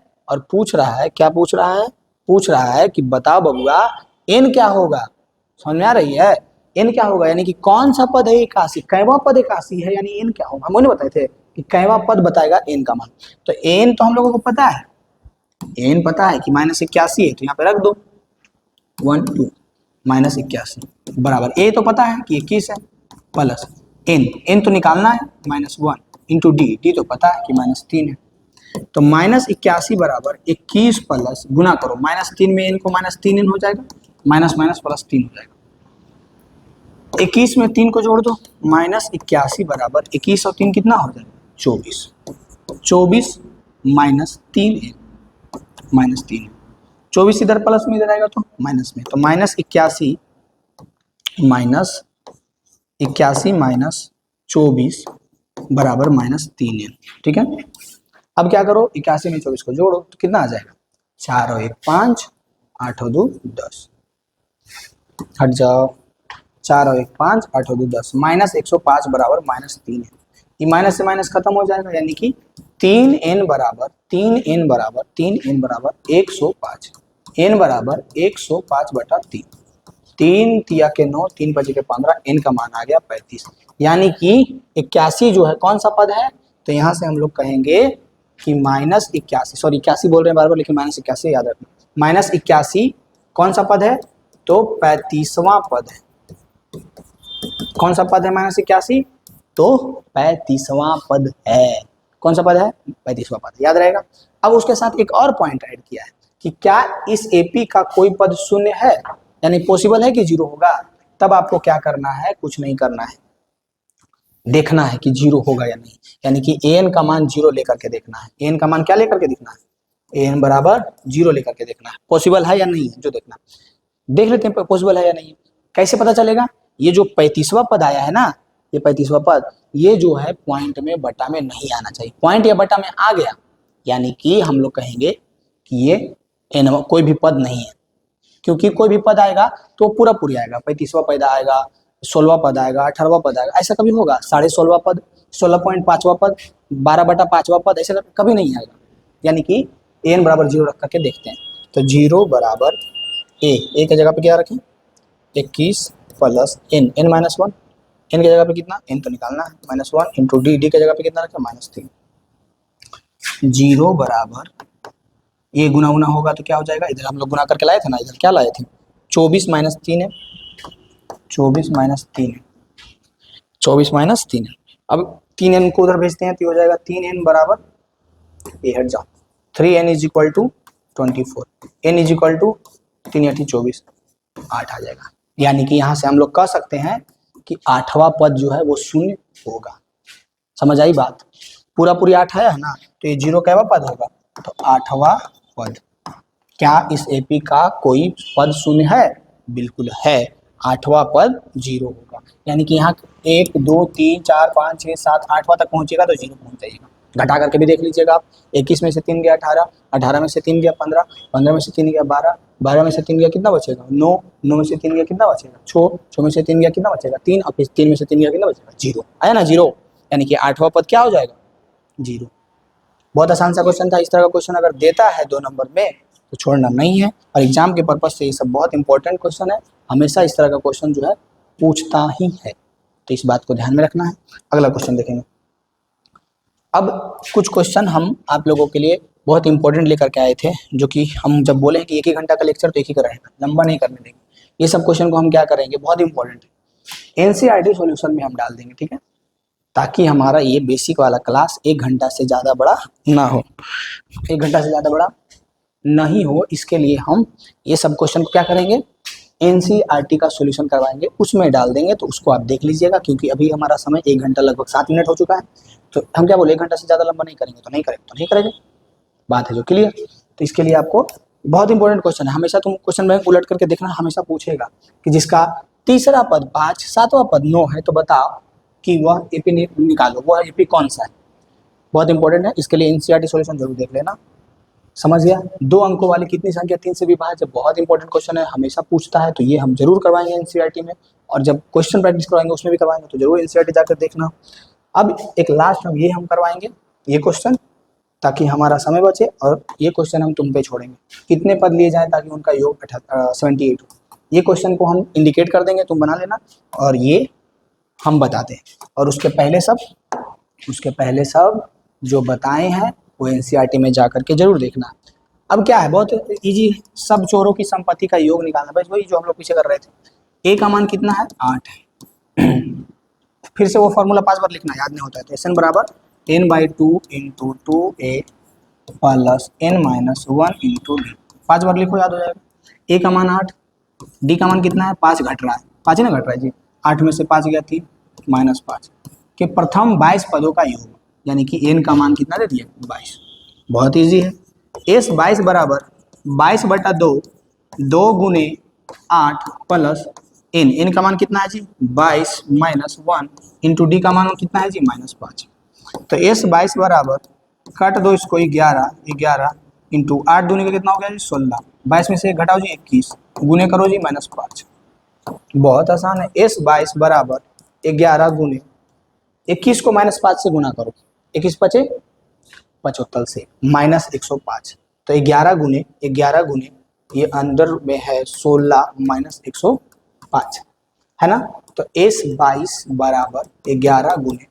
क्या पूछ रहा है, पूछ रहा है कि बताओ बबुआ एन क्या होगा, समझ में आ रही है, एन क्या होगा, यानी कि कौन सा पद है 81, कैवा पद 81 है, यानी एन क्या होगा, हम नहीं बताए थे कि कैवा पद बताएगा एन का मान। तो एन तो हम लोगों को पता है, एन पता है कि -81 है, तो यहाँ पे रख दो 1 2 -81 बराबर, ए तो पता है कि 21 है, प्लस एन तो निकालना है -1 इंटू डी तो पता है कि -3 है, तो -81 बराबर 21 प्लस गुना करो -3 में एन को -3 एन हो जाएगा, माइनस प्लस 3 हो जाएगा, 21 में 3 को जोड़ दो, -81 बराबर 21 और 3 कितना हो जाएगा 24, 24 -3 एन -3, 24 इधर प्लस में इधर आएगा तो माइनस में, तो -81 -24 बराबर -3 एन, ठीक है। अब क्या करो, 81 में 24 को जोड़ो तो कितना आ जाएगा, 4 और 1 5, 8 और 2 10, हट जाओ, 4 और 1 5, 8 और 2 10, -105 बराबर -3 है, ये माइनस से माइनस खत्म हो जाएगा, यानी कि 3n बराबर 105, n बराबर 105/3, 3 तिया के 9, 3 5 के 15, n का मान आ गया 35, यानी कि 81 जो है कौन सा पद है, तो यहाँ से हम लोग कहेंगे कि -81, सॉरी 81 बोल रहे हैं बार-बार, लेकिन -81 याद रखना, -81 कौन सा पद है, तो 35वां पद है, कौन सा पद है -81, तो 35वां पद है, कौन सा पद है, 35वां पद, याद रहेगा। अब उसके साथ एक और पॉइंट ऐड किया है कि क्या इस एपी का कोई पद शून्य है, यानी पॉसिबल है कि 0 होगा, तब आपको क्या करना है, कुछ नहीं करना है, देखना है कि 0 होगा या नहीं, यानी कि एन का मान 0 लेकर के देखना है, एन का मान क्या लेकर के देखना है, एन बराबर 0 लेकर के देखना है, पॉसिबल है या नहीं है जो देखना, देख लेते हैं पॉसिबल है या नहीं। कैसे पता चलेगा, ये जो 35वां पद आया है ना, ये 35वां पद, ये जो है पॉइंट में बटा में नहीं आना चाहिए। पॉइंट या बटा में आ गया यानी कि हम लोग कहेंगे कि ये n कोई भी पद नहीं है, क्योंकि कोई भी पद आएगा तो पूरा पूरी आएगा। 35वां पद आएगा, 16वां पद आएगा, 18वां पद आएगा, ऐसा कभी होगा? 16.5वां पद, 16.5वां पद, 12/5वां पद, ऐसा कभी नहीं आएगा। यानी कि n बराबर 0 रख करके देखते हैं। तो 0 बराबर a की जगह पे क्या रखें? 21 प्लस n, n-1, n की जगह पे कितना? n तो निकालना है, -1 इंटू d, d की जगह पे कितना रखें? -3। 0 बराबर ये गुना गुना होगा तो क्या हो जाएगा? इधर हम लोग गुना करके लाए थे ना, इधर क्या लाए थे? 24 - 3 है, 24 - 3 है, 24 - 3 है। अब 3n को उधर भेजते हैं तो हो जाएगा 3n बराबर, ये हट जाओ, 3n = 24, n = 3 × 24, 8 आ जाएगा। यानी कि यहाँ से हम लोग कह सकते हैं कि 8वां पद जो है वो शून्य होगा। समझ आई बात? पूरा पूरी 8 है ना, तो ये 0 कैवा पद होगा? तो 8वां पद। क्या इस एपी का कोई पद शून्य है? बिल्कुल है, 8वां पद 0 होगा। यानी कि यहाँ 1 2 3 4 5 6 7 8वां तक पहुंचेगा तो 0 पहुंच जाएगा। घटा करके भी देख लीजिएगा आप, 21 में से 3 गया 18, 18 में से 3 गया 15, 15 में से 3 गया 12, 12 में से 3 गया कितना बचेगा? 9, 9 में से 3 गया कितना बचेगा? 6, 6 में से 3 गया कितना बचेगा? 3, और फिर 3 में से 3 गया कितना बचेगा? 0 आया ना, 0। यानी कि 8वां पद क्या हो जाएगा? 0। बहुत आसान सा क्वेश्चन था। इस तरह का क्वेश्चन अगर देता है 2 नंबर में तो छोड़ना नहीं है, और एग्जाम के पर्पज से ये सब बहुत इंपॉर्टेंट क्वेश्चन है। हमेशा इस तरह का क्वेश्चन जो है पूछता ही है, तो इस बात को ध्यान में रखना है। अगला क्वेश्चन देखेंगे। अब कुछ क्वेश्चन हम आप लोगों के लिए बहुत इंपॉर्टेंट लेकर के आए थे, जो कि हम जब बोले हैं कि 1 ही घंटा का लेक्चर तो 1 ही का रहेगा, लंबा नहीं करने देंगे। ये सब क्वेश्चन को हम क्या करेंगे, बहुत इंपॉर्टेंट है, एनसीईआरटी सॉल्यूशन में हम डाल देंगे, ठीक है, ताकि हमारा ये बेसिक वाला क्लास 1 घंटा से ज़्यादा बड़ा ना हो, 1 घंटा से ज़्यादा बड़ा नहीं हो। इसके लिए हम ये सब क्वेश्चन को क्या करेंगे, एनसीईआरटी का सॉल्यूशन करवाएंगे, उसमें डाल देंगे। तो उसको आप देख लीजिएगा, क्योंकि अभी हमारा समय 1 घंटा लगभग 7 मिनट हो चुका है। तो हम क्या बोले, 1 घंटा से ज़्यादा लंबा नहीं करेंगे, तो नहीं करेंगे तो नहीं करेंगे, बात है जो क्लियर। तो इसके लिए आपको बहुत इंपॉर्टेंट क्वेश्चन है, हमेशा तुम क्वेश्चन बैंक उलट करके देखना, हमेशा पूछेगा कि जिसका तीसरा पद 5, 7वां पद 9 है, तो बताओ कि वह एपी निकालो, वह एपी कौन सा है। बहुत इंपॉर्टेंट है, इसके लिए एनसीईआरटी सॉल्यूशन जरूर देख लेना। समझ गया? 2 अंकों वाली कितनी संख्या 3 से विभाज्य, बहुत इंपॉर्टेंट क्वेश्चन है, हमेशा पूछता है, तो ये हम जरूर करवाएंगे एनसीईआरटी में। और जब क्वेश्चन प्रैक्टिस करवाएंगे उसमें भी करवाएंगे, तो जरूर एनसीईआरटी जाकर देखना। अब एक लास्ट में ये हम करवाएंगे ये क्वेश्चन, ताकि हमारा समय बचे, और ये क्वेश्चन हम तुम पे छोड़ेंगे, कितने पद लिए जाएं ताकि उनका योग 78 हो। ये क्वेश्चन को हम इंडिकेट कर देंगे, तुम बना लेना, और ये हम बताते हैं। और उसके पहले सब जो बताए हैं वो एनसीईआरटी में जा करके जरूर देखना। अब क्या है, बहुत इजी, सब चोरों की संपत्ति का योग निकालना, बस वही जो हम लोग पीछे कर रहे थे। ए का मान कितना है? 8 है। फिर से वो फॉर्मूला 5 बार लिखना, याद नहीं होता है, तो एन बराबर n/2 × 2a plus n-1 × d, 5 बार लिखो, याद हो जाएगा। ए का मान 8, डी का मान कितना है? 5 घट रहा है, 5 ही ना घट रहा है जी, 8 में से 5 गया 3, -5 के प्रथम 22 पदों का योग, यानी कि n का मान कितना दे दिया? 22। बहुत इजी है। s 22 बराबर 22/2, 2 × 8 प्लस n का मान कितना है जी? 22 - 1 इंटू डी का मान कितना है जी? -5। तो s 22 बराबर, काट दो इसको, 11 इंटू 8 दूनी का कितना हो गया जी? 16, 22 में से 1 घटाओ जी 21, गुने करो जी -5। बहुत आसान है। s 22 बराबर 11 × 21 को -5 से गुना करो, 21 × 5 = 75 से -105, तो 11 गुने ये अंदर में है 16 - 105 है ना। तो s 22 बराबर 11 गुने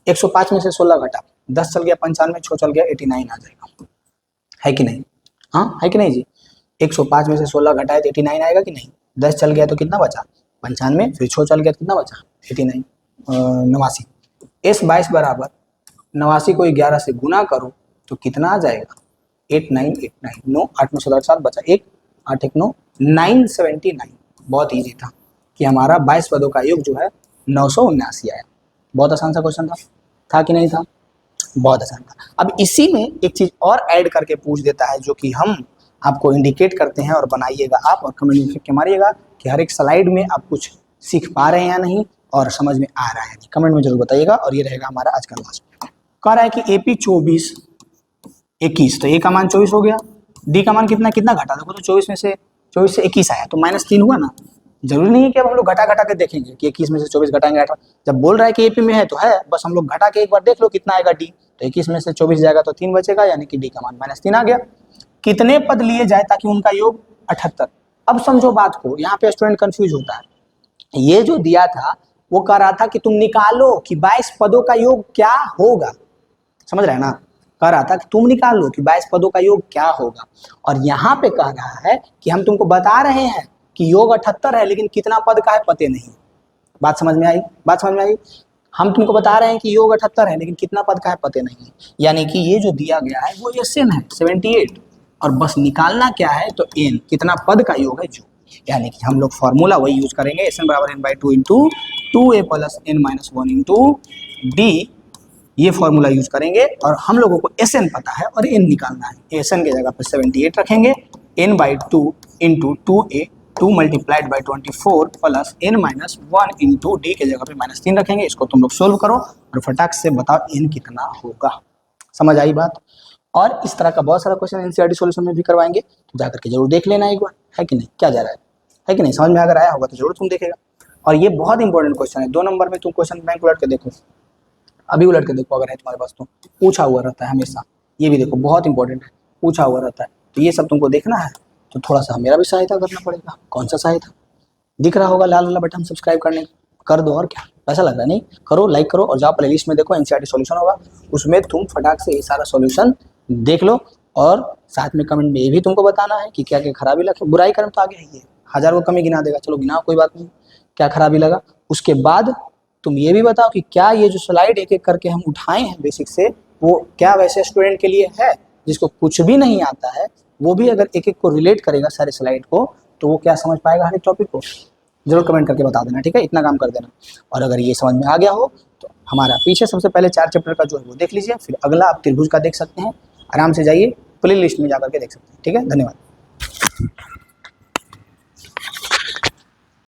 105 में से 16 घटा, 10 चल गया 95, 6 चल गया 89 आ जाएगा, है कि नहीं? हाँ है कि नहीं जी? 105 में से 16 घटाए तो 89 आएगा कि नहीं? 10 चल गया तो कितना बचा? 95, फिर 6 चल गया तो कितना बचा? 89, 89। s 22 बराबर 89 को 11 से गुना करो तो कितना आ जाएगा? 8989, 9 8 में 7 बचा 1, 8 1 9, 979। बहुत ईजी था कि हमारा 22 पदों का योग जो है 979 आया। बहुत आसान सा क्वेश्चन था कि नहीं था? बहुत आसान था। अब इसी में एक चीज और ऐड करके पूछ देता है, जो कि हम आपको इंडिकेट करते हैं, और बनाइएगा आप, और कमेंट में लिख के मारिएगा कि हर एक स्लाइड में आप कुछ सीख पा रहे हैं या नहीं, और समझ में आ रहा है नहीं, कमेंट में जरूर बताइएगा। और ये रहेगा हमारा आज का लास्ट। कह रहा है कि AP 24 21, तो A का मान 24 हो गया, D का मान कितना कितना घटा, देखो तो 24 से 21 आया तो -3 हुआ ना। जरूरी नहीं है कि अब हम लोग घटा घटा के देखेंगे कि 21 में से 24 घटाएंगे 18, जब बोल रहा है कि AP में है तो है, बस हम लोग घटा के एक बार देख लो कितना आएगा D, तो 21 में से 24 जाएगा तो 3 बचेगा, यानी कि D का मान -3 आ गया। कितने पद लिए जाए ताकि उनका योग 78। अब समझो बात को, यहाँ पे स्टूडेंट कंफ्यूज होता है। ये जो दिया था वो कह रहा था कि तुम निकालो कि 22 पदों का योग क्या होगा, समझ रहे हैं ना, कह रहा था कि तुम निकाल लो कि 22 पदों का योग क्या होगा। और यहाँ पे कह रहा है कि हम तुमको बता रहे हैं कि योग 78 है, लेकिन कितना पद का है पते नहीं। बात समझ में आई, बात समझ में आई। हम तुमको बता रहे हैं कि योग 78 है, लेकिन कितना पद का है पते नहीं। यानी कि ये जो दिया गया है वो SN है 78, और बस निकालना क्या है तो n, कितना पद का योग है जो। यानी कि हम लोग फॉर्मूला वही यूज करेंगे, SN बराबर n/2 into 2a + n-1 into d, ये फॉर्मूला यूज करेंगे। और हम लोगों को SN पता है और n निकालना है। SN की जगह पर 78 रखेंगे, n/2 into 2a 2 multiplied by 24 plus n-1 into d के जगह पे -3 रखेंगे। इसको तुम लोग सोल्व करो और फटाक से बताओ n कितना होगा। समझ आई बात। और इस तरह का बहुत सारा क्वेश्चन NCERT सॉल्यूशन में भी करवाएंगे, तो जाकर के जरूर देख लेना एक बार, है कि नहीं, क्या जा रहा है कि नहीं, समझ में अगर आया होगा तो जरूर तुम देखेगा। और ये बहुत इंपॉर्टेंट क्वेश्चन है, 2 नंबर में तुम क्वेश्चन बैंक उलट के देखो, अभी उलट के देखो अगर है तुम्हारे पास तो, पूछा हुआ रहता है हमेशा। ये भी देखो बहुत इंपॉर्टेंट है, पूछा हुआ रहता है, तो ये सब तुमको देखना है। तो थोड़ा सा मेरा भी सहायता करना पड़ेगा। कौन सा सहायता, दिख रहा होगा लाल वाला बटन सब्सक्राइब करने, कर दो, और क्या पैसा लग रहा है, नहीं करो, लाइक करो, और जाओ प्लेलिस्ट में देखो NCERT सॉल्यूशन होगा, उसमें तुम फटाक से ये सारा सॉल्यूशन देख लो। और साथ में कमेंट में ये भी तुमको बताना है कि क्या क्या खराबी लगे। बुराई कर्म तो आगे है, ये 1000 को कमी गिना देगा, चलो गिनाओ कोई बात नहीं, क्या खराबी लगा। उसके बाद तुम ये भी बताओ कि क्या ये जो स्लाइड एक एक करके हम उठाए हैं बेसिक से, वो क्या वैसे स्टूडेंट के लिए है जिसको कुछ भी नहीं आता है, वो भी अगर एक एक को रिलेट करेगा सारे स्लाइड को, तो वो क्या समझ पाएगा हर एक टॉपिक को, जरूर कमेंट करके बता देना, ठीक है, इतना काम कर देना। और अगर ये समझ में आ गया हो तो हमारा पीछे सबसे पहले 4 चैप्टर का जो है वो देख लीजिए, फिर अगला आप त्रिभुज का देख सकते हैं, आराम से जाइए प्ले लिस्ट में जाकर के देख सकते हैं, ठीक है। धन्यवाद।